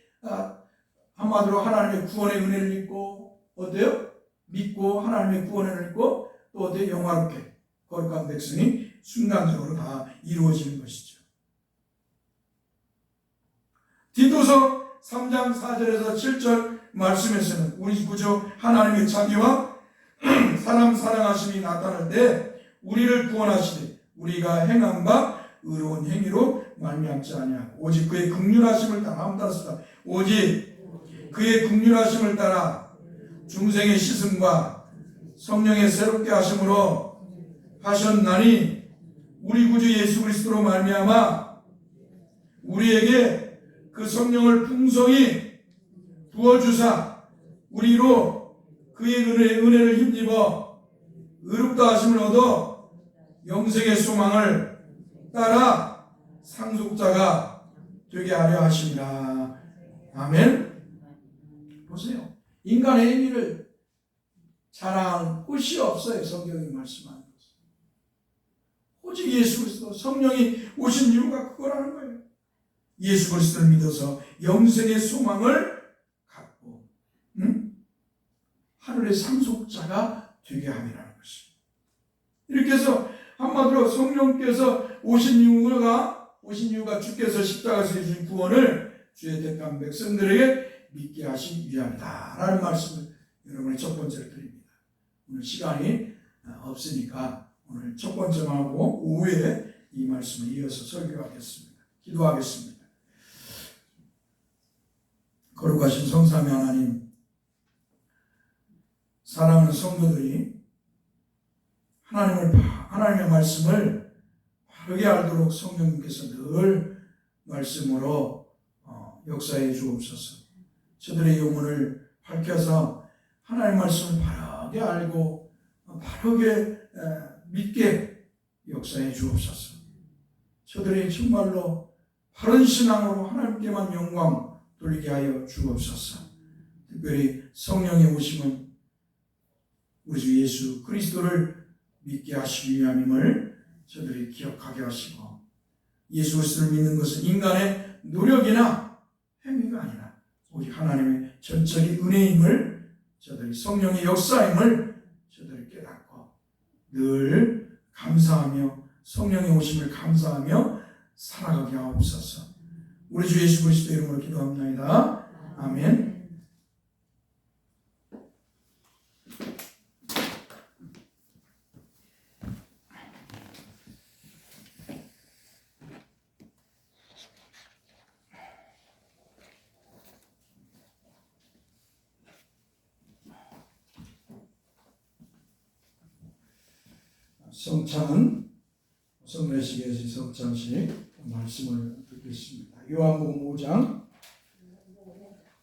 Speaker 1: 한마디로 하나님의 구원의 은혜를 믿고 어때요? 믿고 하나님의 구원의 은혜를 믿고 또 어때요? 영화롭게 거룩한 백성이 순간적으로 다 이루어지는 것이죠. 디도서 3장 4절에서 7절 말씀에서는 우리 구주 하나님의 자비와 사람 사랑하심이 나타날 때 우리를 구원하시되 우리가 행한 바 의로운 행위로 말미암지 아니하고 오직 그의 긍휼하심을 따라 한번 따라서 오직 그의 긍휼하심을 따라 중생의 시승과 성령의 새롭게 하심으로 하셨나니 우리 구주 예수 그리스도로 말미암아 우리에게 그 성령을 풍성히 부어주사 우리로 그의 은혜를 힘입어 의롭다 하심을 얻어 영생의 소망을 따라 상속자가 되게 하려 하십니다. 아멘. 보세요. 인간의 행위를 자랑할 곳이 없어요. 성경이 말씀하는 것은. 오직 예수 그리스도 성령이 오신 이유가 그거라는 거예요. 예수 그리스도를 믿어서 영생의 소망을 갖고 하늘의 상속자가 되게 함이라는 것입니다. 이렇게 해서 한마디로 성령께서 오신 이유가 주께서 십자가에서 주신 구원을 주의 택한 백성들에게 믿게 하신 위함이다 라는 말씀을 여러분의 첫 번째를 드립니다. 오늘 시간이 없으니까 오늘 첫 번째만 하고 오후에 이 말씀을 이어서 설교하겠습니다. 기도하겠습니다. 거룩하신 성삼위 하나님, 사랑하는 성도들이 하나님의 말씀을 바르게 알도록 성령님께서 늘 말씀으로 역사해 주옵소서. 저들의 영혼을 밝혀서 하나님의 말씀을 바르게 알고 바르게 믿게 역사해 주옵소서. 저들이 정말로 바른 신앙으로 하나님께만 영광 돌리게 하여 주옵소서. 특별히 성령의 오심은 우리 주 예수 그리스도를 믿게 하시기 위함임을 저들이 기억하게 하시고, 예수 그리스도를 믿는 것은 인간의 노력이나 행위가 아니라 오직 하나님의 전적인 은혜임을, 저들이 성령의 역사임을 저들이 깨닫고 늘 감사하며 성령의 오심을 감사하며 살아가게 하옵소서. 우리 주 예수 그리스도 이름으로 기도합니다. 아멘. 성찬은 성례식에서 성찬식 말씀을 듣겠습니다. 요한복음 5장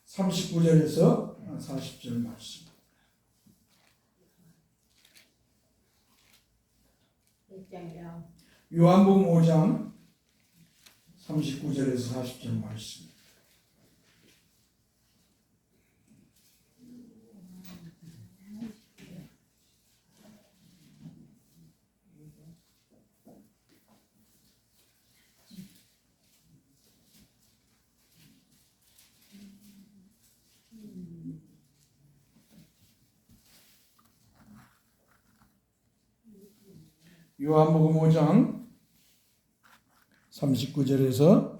Speaker 1: 39절에서 40절 말씀. 요한복음 5장 39절에서 40절 말씀. 요한복음 5장 39절에서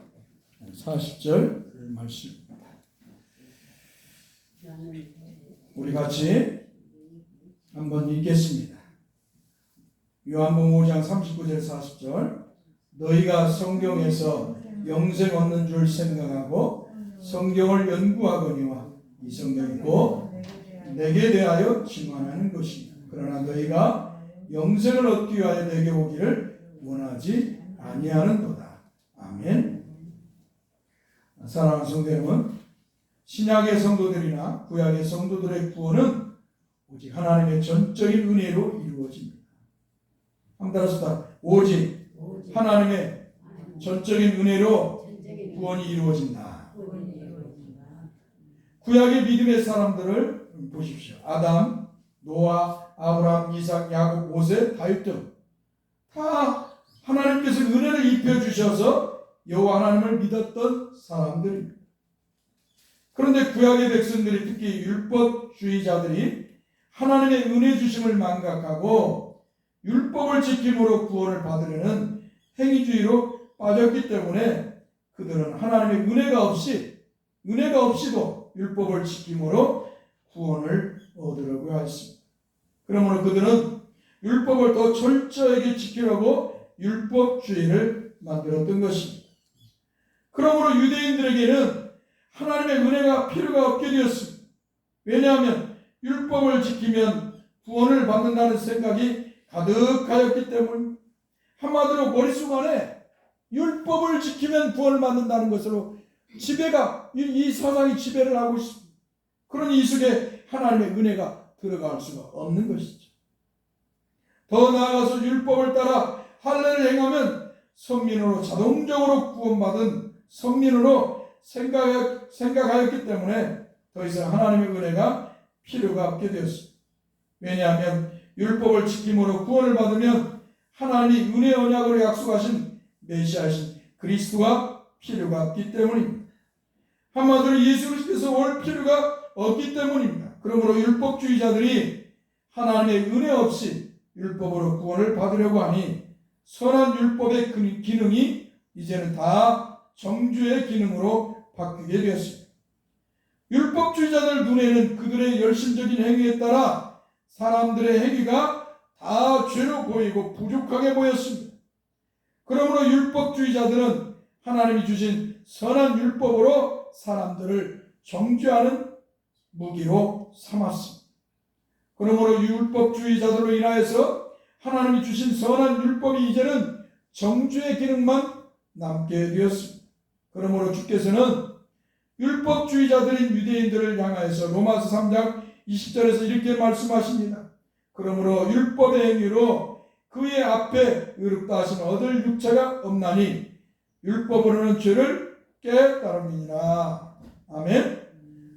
Speaker 1: 40절 말씀입니다. 우리 같이 한번 읽겠습니다. 요한복음 5장 39절 40절. 너희가 성경에서 영생 얻는 줄 생각하고 성경을 연구하거니와 이 성경이 곧 내게 대하여 증언하는 것이다. 그러나 너희가 영생을 얻기 위하여 내게 오기를 원하지 아니하는도다. 아멘. 사랑하는 성도 여러분, 신약의 성도들이나 구약의 성도들의 구원은 오직 하나님의 전적인 은혜로 이루어집니다. 한번 따라서 오직 하나님의 전적인 은혜로 구원이 이루어진다. 구약의 믿음의 사람들을 보십시오. 아담, 노아, 아브라함, 이삭, 야곱, 모세, 다윗 등 다 하나님께서 은혜를 입혀주셔서 여호와 하나님을 믿었던 사람들입니다. 그런데 구약의 백성들이, 특히 율법주의자들이 하나님의 은혜 주심을 망각하고 율법을 지킴으로 구원을 받으려는 행위주의로 빠졌기 때문에 그들은 하나님의 은혜가 없이도 율법을 지킴으로 구원을 얻으려고 했습니다. 그러므로 그들은 율법을 더 철저하게 지키려고 율법주의를 만들었던 것입니다. 그러므로 유대인들에게는 하나님의 은혜가 필요가 없게 되었습니다. 왜냐하면 율법을 지키면 구원을 받는다는 생각이 가득하였기 때문입니다. 한마디로 머릿속 안에 율법을 지키면 구원을 받는다는 것으로 이 사상이 지배를 하고 있습니다. 그러니 이 속에 하나님의 은혜가 들어갈 수가 없는 것이죠. 더 나아가서 율법을 따라 할례를 행하면 성민으로 자동적으로 구원받은 성민으로 생각하였기 때문에 더 이상 하나님의 은혜가 필요가 없게 되었습니다. 왜냐하면 율법을 지킴으로 구원을 받으면 하나님이 은혜 언약으로 약속하신 메시아이신 그리스도가 필요가 없기 때문입니다. 한마디로 예수 그리스도께서 올 필요가 없기 때문입니다. 그러므로 율법주의자들이 하나님의 은혜 없이 율법으로 구원을 받으려고 하니 선한 율법의 기능이 이제는 다 정죄의 기능으로 바뀌게 되었습니다. 율법주의자들 눈에는 그들의 열심적인 행위에 따라 사람들의 행위가 다 죄로 보이고 부족하게 보였습니다. 그러므로 율법주의자들은 하나님이 주신 선한 율법으로 사람들을 정죄하는 무기로 삼았습니다. 그러므로 율법주의자들로 인하여서 하나님이 주신 선한 율법이 이제는 정죄의 기능만 남게 되었습니다. 그러므로 주께서는 율법주의자들인 유대인들을 향하여서 로마서 3장 20절에서 이렇게 말씀하십니다. 그러므로 율법의 행위로 그의 앞에 의롭다 하심 얻을 육체가 없나니 율법으로는 죄를 깨달음이니라. 아멘.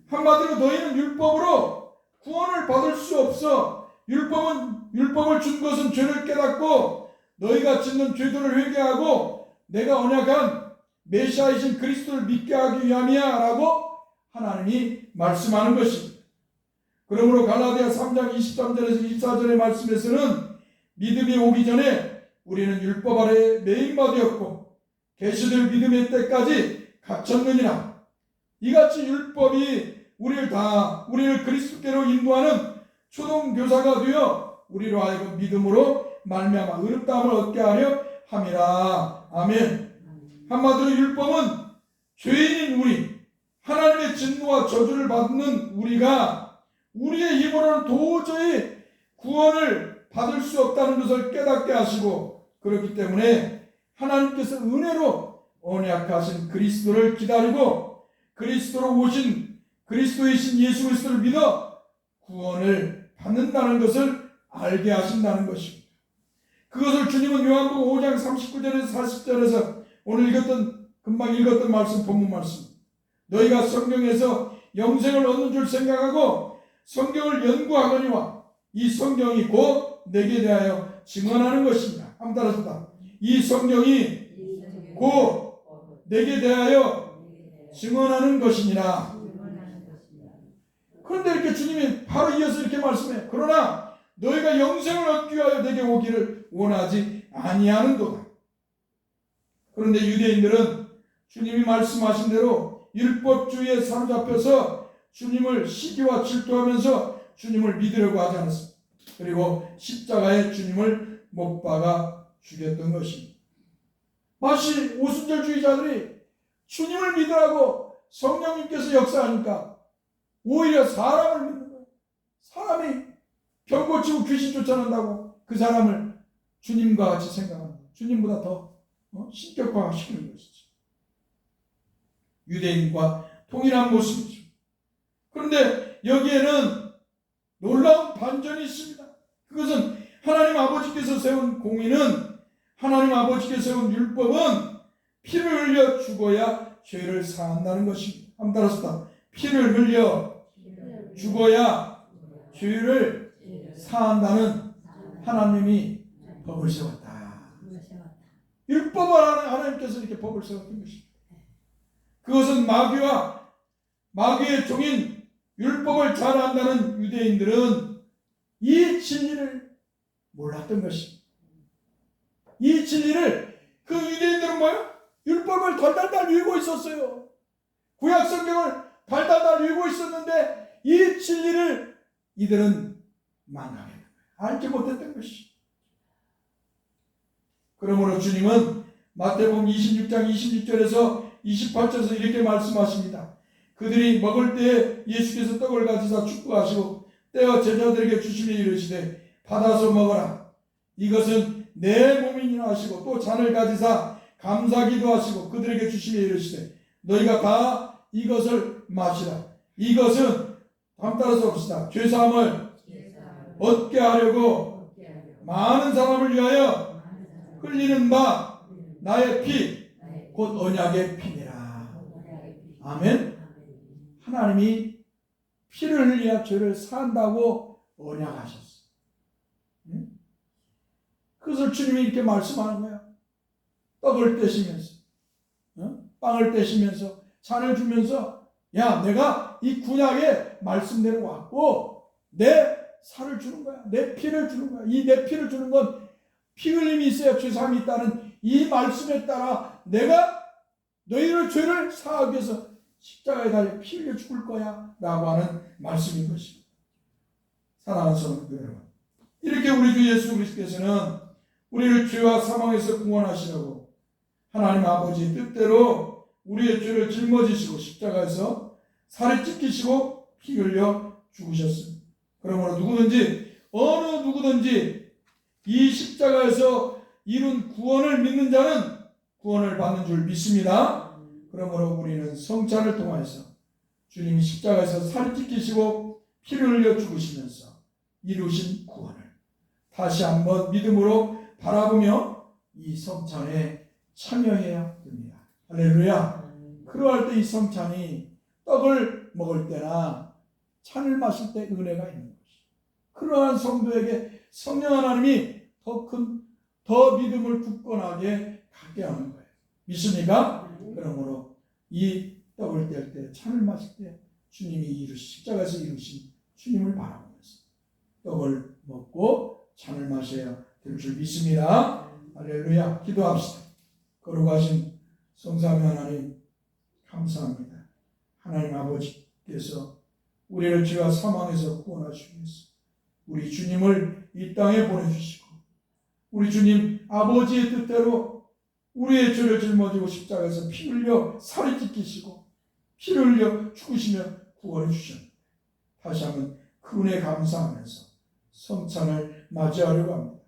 Speaker 1: 한마디로 너희는 율법으로 구원을 받을 수 없어. 율법을 준 것은 죄를 깨닫고 너희가 짓는 죄들을 회개하고 내가 언약한 메시아이신 그리스도를 믿게 하기 위함이야 라고 하나님이 말씀하는 것입니다. 그러므로 갈라디아 3장 23절에서 24절의 말씀에서는 믿음이 오기 전에 우리는 율법 아래 매인바 되었고 계시될 믿음의 때까지 갇혔느니라. 이같이 율법이 우리를 그리스도께로 인도하는 초동교사가 되어 우리로 하여금 믿음으로 말미암아 의롭다함을 얻게 하려 함이라. 아멘. 한마디로 율법은 죄인인 우리, 하나님의 진노와 저주를 받는 우리가 우리의 힘으로는 도저히 구원을 받을 수 없다는 것을 깨닫게 하시고, 그렇기 때문에 하나님께서 은혜로 언약하신 그리스도를 기다리고 그리스도로 오신 그리스도이신 예수 그리스도를 믿어 구원을 받는다는 것을 알게 하신다는 것입니다. 그것을 주님은 요한복음 5장 39절에서 40절에서 오늘 금방 읽었던 말씀, 본문 말씀, 너희가 성경에서 영생을 얻는 줄 생각하고 성경을 연구하거니와 이 성경이 곧 내게 대하여 증언하는 것입니다. 한번 따라합시다. 이 성경이 곧 내게 대하여 증언하는 것이니라. 그런데 이렇게 주님이 바로 이어서 이렇게 말씀해. 그러나 너희가 영생을 얻기 위하여 내게 오기를 원하지 아니하는도다. 그런데 유대인들은 주님이 말씀하신 대로 율법주의에 사로잡혀서 주님을 시기와 질투하면서 주님을 믿으려고 하지 않았습니다. 그리고 십자가에 주님을 못 박아 죽였던 것입니다. 마치 오순절주의자들이 주님을 믿으라고 성령님께서 역사하니까 오히려 사람을 믿는 거예요. 사람이 병 고치고 귀신 쫓아낸다고 그 사람을 주님과 같이 생각합니다. 주님보다 더 신격화시키는 것이죠. 유대인과 동일한 모습이죠. 그런데 여기에는 놀라운 반전이 있습니다. 그것은 하나님 아버지께서 세운 공의는, 하나님 아버지께서 세운 율법은 피를 흘려 죽어야 죄를 사한다는 것입니다. 한번 따라서 피를 흘려 죽어야 죄를 사한다는 하나님이 법을 세웠다. 율법을 하나님께서 이렇게 법을 세웠던 것입니다. 그것은 마귀의 종인 율법을 잘 안다는 유대인들은 이 진리를 몰랐던 것입니다. 이 진리를 그 유대인들은 뭐예요? 율법을 달달달 읽고 있었어요. 구약 성경을 달달달 읽고 있었는데 이 진리를 이들은 만나게 된 거예요. 알지 못했던 것이. 그러므로 주님은 마태복음 26장 26절에서 28절에서 이렇게 말씀하십니다. 그들이 먹을 때에 예수께서 떡을 가지사 축복하시고 떼어 제자들에게 주시며 이르시되 받아서 먹어라. 이것은 내 몸이니라 하시고 또 잔을 가지사 감사기도 하시고 그들에게 주시며 이르시되 너희가 다 이것을 마시라. 이것은 다음 따라서 봅시다. 죄사함을 얻게 하려고 많은 사람을 위하여 흘리는 바 나의 피 곧 언약의 피니라. 아멘. 하나님이 피를 흘려야 죄를 사한다고 언약하셨어요. 그것을 주님이 이렇게 말씀하는 거야. 떡을 떼시면서, 빵을 떼시면서, 잔을 주면서, 야, 내가 이 구약의 말씀대로 왔고 내 살을 주는 거야. 내 피를 주는 거야. 이 내 피를 주는 건 피 흘림이 있어야 죄사함이 있다는 이 말씀에 따라 내가 너희들 죄를 사하기 위해서 십자가에 달려 피 흘려 죽을 거야 라고 하는 말씀인 것입니다. 사랑하는 성도 여러분, 이렇게 우리 주 예수 그리스도께서는 우리를 죄와 사망에서 구원하시려고 하나님 아버지의 뜻대로 우리의 죄를 짊어지시고 십자가에서 살이 찢기시고 피 흘려 죽으셨습니다. 그러므로 어느 누구든지 이 십자가에서 이룬 구원을 믿는 자는 구원을 받는 줄 믿습니다. 그러므로 우리는 성찬을 통해서 주님이 십자가에서 살이 찢기시고 피를 흘려 죽으시면서 이루신 구원을 다시 한번 믿음으로 바라보며 이 성찬에 참여해야 됩니다. 할렐루야. 그러할 때 이 성찬이 떡을 먹을 때나 찬을 마실 때 은혜가 있는 것이, 그러한 성도에게 성령 하나님이 더 믿음을 굳건하게 갖게 하는 거예요. 믿습니까? 그러므로 이 떡을 뗄 때, 찬을 마실 때 주님이 십자가에서 이루신 주님을 바라보면서 떡을 먹고 찬을 마셔야 될 줄 믿습니다. 할렐루야. 기도합시다. 거룩하신 성삼위 하나님, 감사합니다. 하나님 아버지께서 우리를 죄와 사망에서 구원하시기 위해서 우리 주님을 이 땅에 보내주시고, 우리 주님 아버지의 뜻대로 우리의 죄를 짊어지고 십자가에서 피 흘려 살이 찢기시고 피를 흘려 죽으시며 구원해 주셨습니다. 다시 한번 그 은혜 감사하면서 성찬을 맞이하려고 합니다.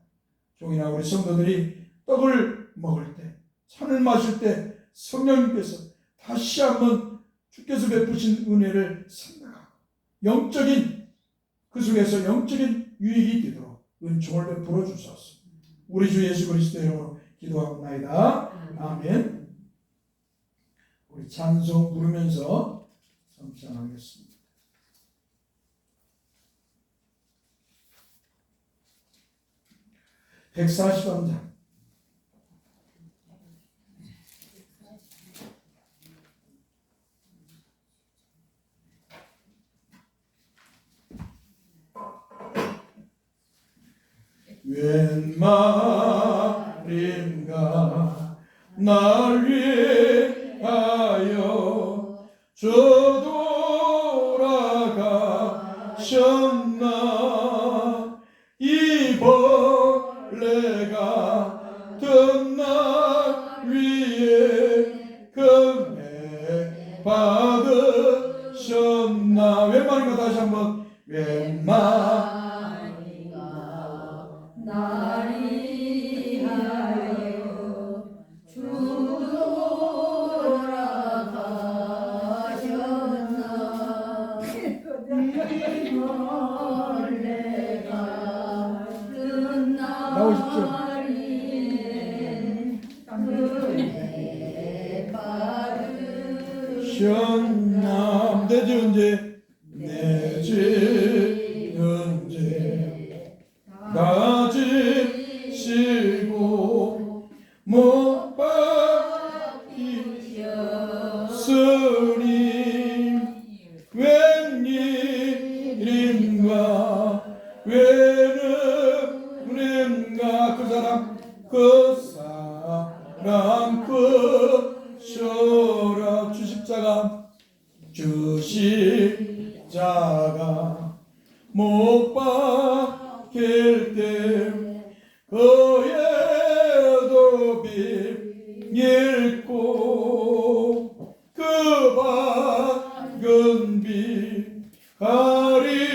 Speaker 1: 종이나 우리 성도들이 떡을 먹을 때, 찬을 마실 때 성령님께서 다시 한번 주께서 베푸신 은혜를 생각하고 그 속에서 영적인 유익이 되도록 은총을 베풀어 주소서. 우리 주 예수 그리스도의 이름으로 기도하옵나이다. 아멘. 우리 찬송 부르면서 성찬하겠습니다. (140장) 웬 말인가 날 위하여 저 돌아가셨나. 이 벌레가 든 날 위에 금액 받으셨나. 웬 말인가 다시 한번. 웬 말
Speaker 3: 나리 하여 주 돌아가셨나. 이 벌레가 든 날에 은혜 받으셨나.
Speaker 1: 내 죄 언제 가지시고 못 박히셨으니 웬일인가 웬은인가. 그 사람 끄셔라. 주십자가 못 박힐 때 그에도 빌고 그 밝은 빛 가리워서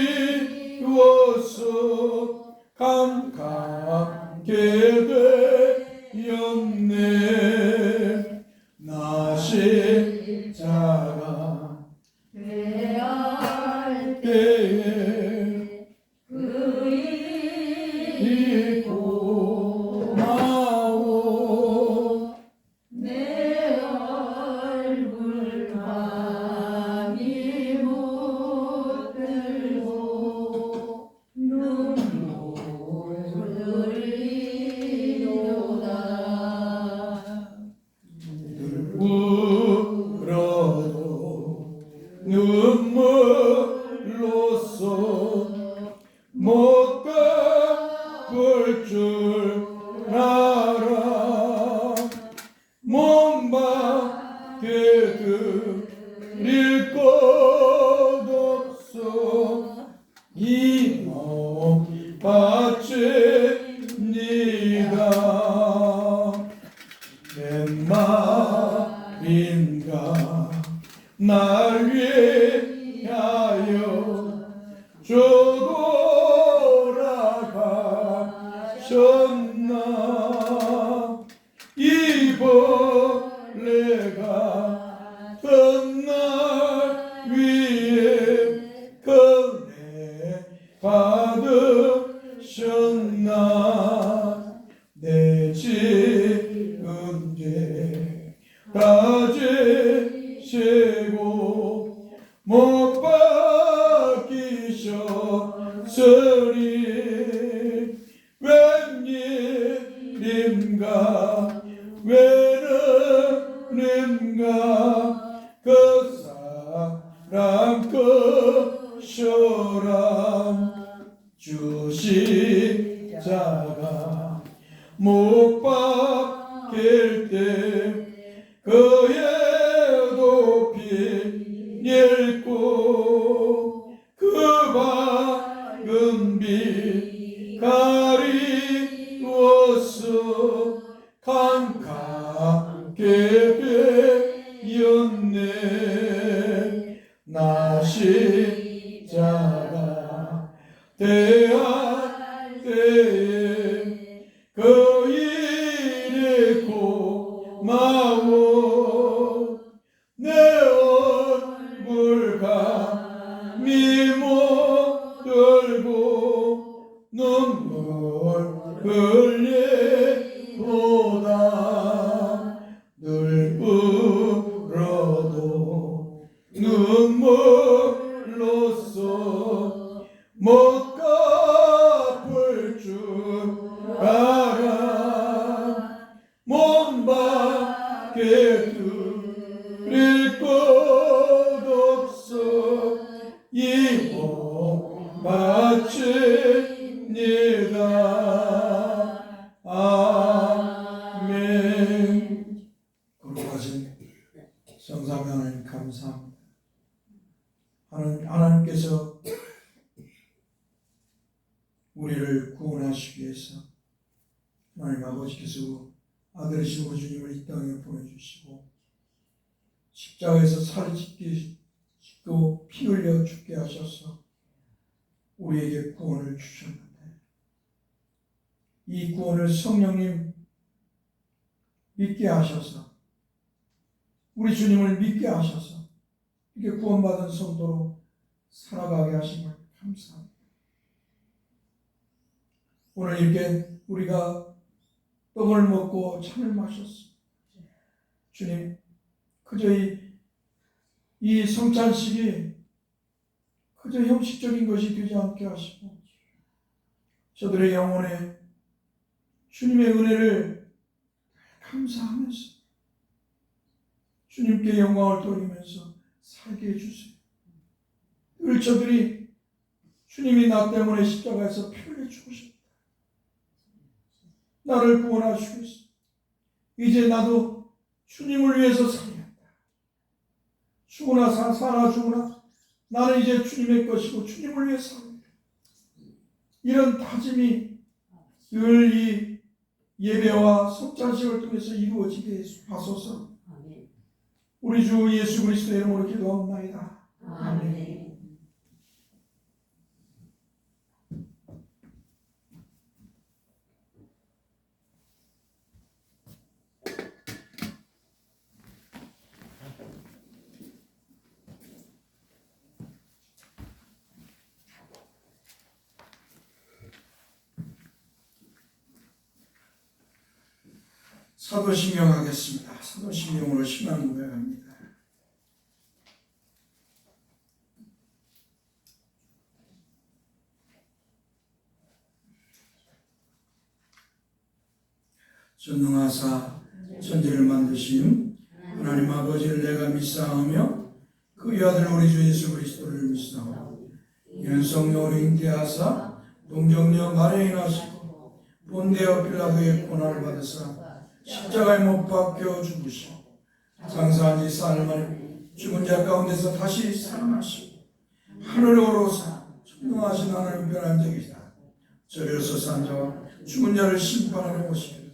Speaker 1: 감감게 되었네. 나 십자가
Speaker 3: 되할
Speaker 1: 때에
Speaker 3: 그의
Speaker 1: 고마워.
Speaker 3: 내 얼굴 감히 못 들고 눈물 흘리도다.
Speaker 1: 왜는가 그 사랑 끝이라 주시자가 못 박힐 때 그의 높이 닐고 그 밝은 빛 가리워서 캄캄게 되었네 나 십자가 대할 때에 그 일이 고마워 내 얼굴 감히 못 들고 눈물 흘리보다 늘 울어도 눈물로써 못 갚을 줄 알아 몸 밖에 드릴 것 없어 이 몸 바칩니다 아멘. 거룩하신 성삼위 하나님 감사합니다. 하나님께서 우리를 구원하시기 위해서 하나님 아버지께서 아들이신 우리 주님을 이 땅에 보내주시고 십자가에서 살을 찢고 피 흘려 죽게 하셔서 우리에게 구원을 주셨는데 이 구원을 성령님 믿게 하셔서 우리 주님을 믿게 하셔서 이렇게 구원받은 성도로 살아가게 하신 걸 감사합니다. 오늘 이렇게 우리가 떡을 먹고 잔을 마셨습니다. 주님, 그저 이 성찬식이 그저 형식적인 것이 되지 않게 하시고 저들의 영혼에 주님의 은혜를 감사하면서 주님께 영광을 돌리면서 살게 해주세요. 늘 저들이 주님이 나 때문에 십자가에서 피 흘려 죽으셨다. 나를 구원하시고 있어. 이제 나도 주님을 위해서 살아야겠다. 죽으나 살아 죽으나 나는 이제 주님의 것이고 주님을 위해서 살아야겠다. 이런 다짐이 늘 이 예배와 성찬식을 통해서 이루어지게 하소서. 우리 주 예수 그리스도의 이름으로 기도하옵나이다. 아멘. 사도신경 하겠습니다. 사도신경으로 신앙 고백합니다. 전능하사 천지를 만드신 하나님 아버지를 내가 믿사오며 그의 아들 우리 주 예수 그리스도를 믿사오며 이는 성령으로 잉태하사 동정녀 마리아에 나시고 본데오 빌라도의 고난을 받으사 십자가에 못 박혀 죽으시고 장사한 지 사흘 만에 죽은 자 가운데서 다시 살아나시고 하늘에 오르사 전능하신 하나님 변한 적이다. 저리로서 산 자와 죽은 자를 심판하러 오시기를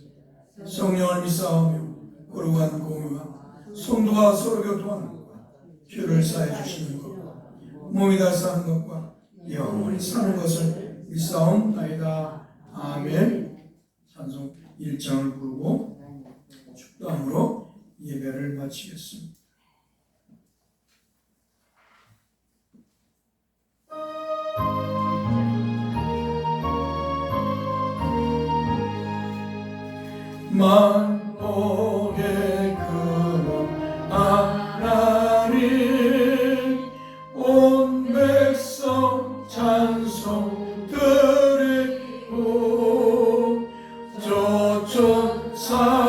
Speaker 1: 성령을 믿사오며 거룩한 공유와 성도가 서로 교통하는 것과 피를 사해 주시는 것과 몸이 다 사는 것과 영원히 사는 것을 믿사옵나이다. 아멘. 찬송 1장을 부르고 축도함으로 예배를 마치겠습니다. 만복의 그로 하나님 온 백성 찬송 드리고 저촌 사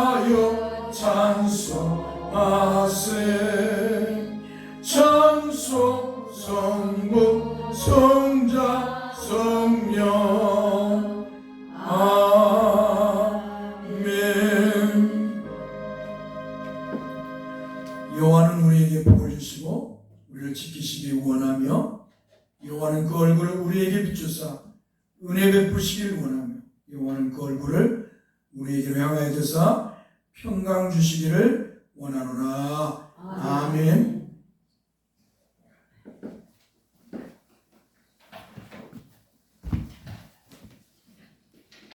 Speaker 1: 은혜 베푸시기를 원하며 여호와는 그 얼굴을 우리에게로 향하여 드사 평강 주시기를 원하노라. 아멘.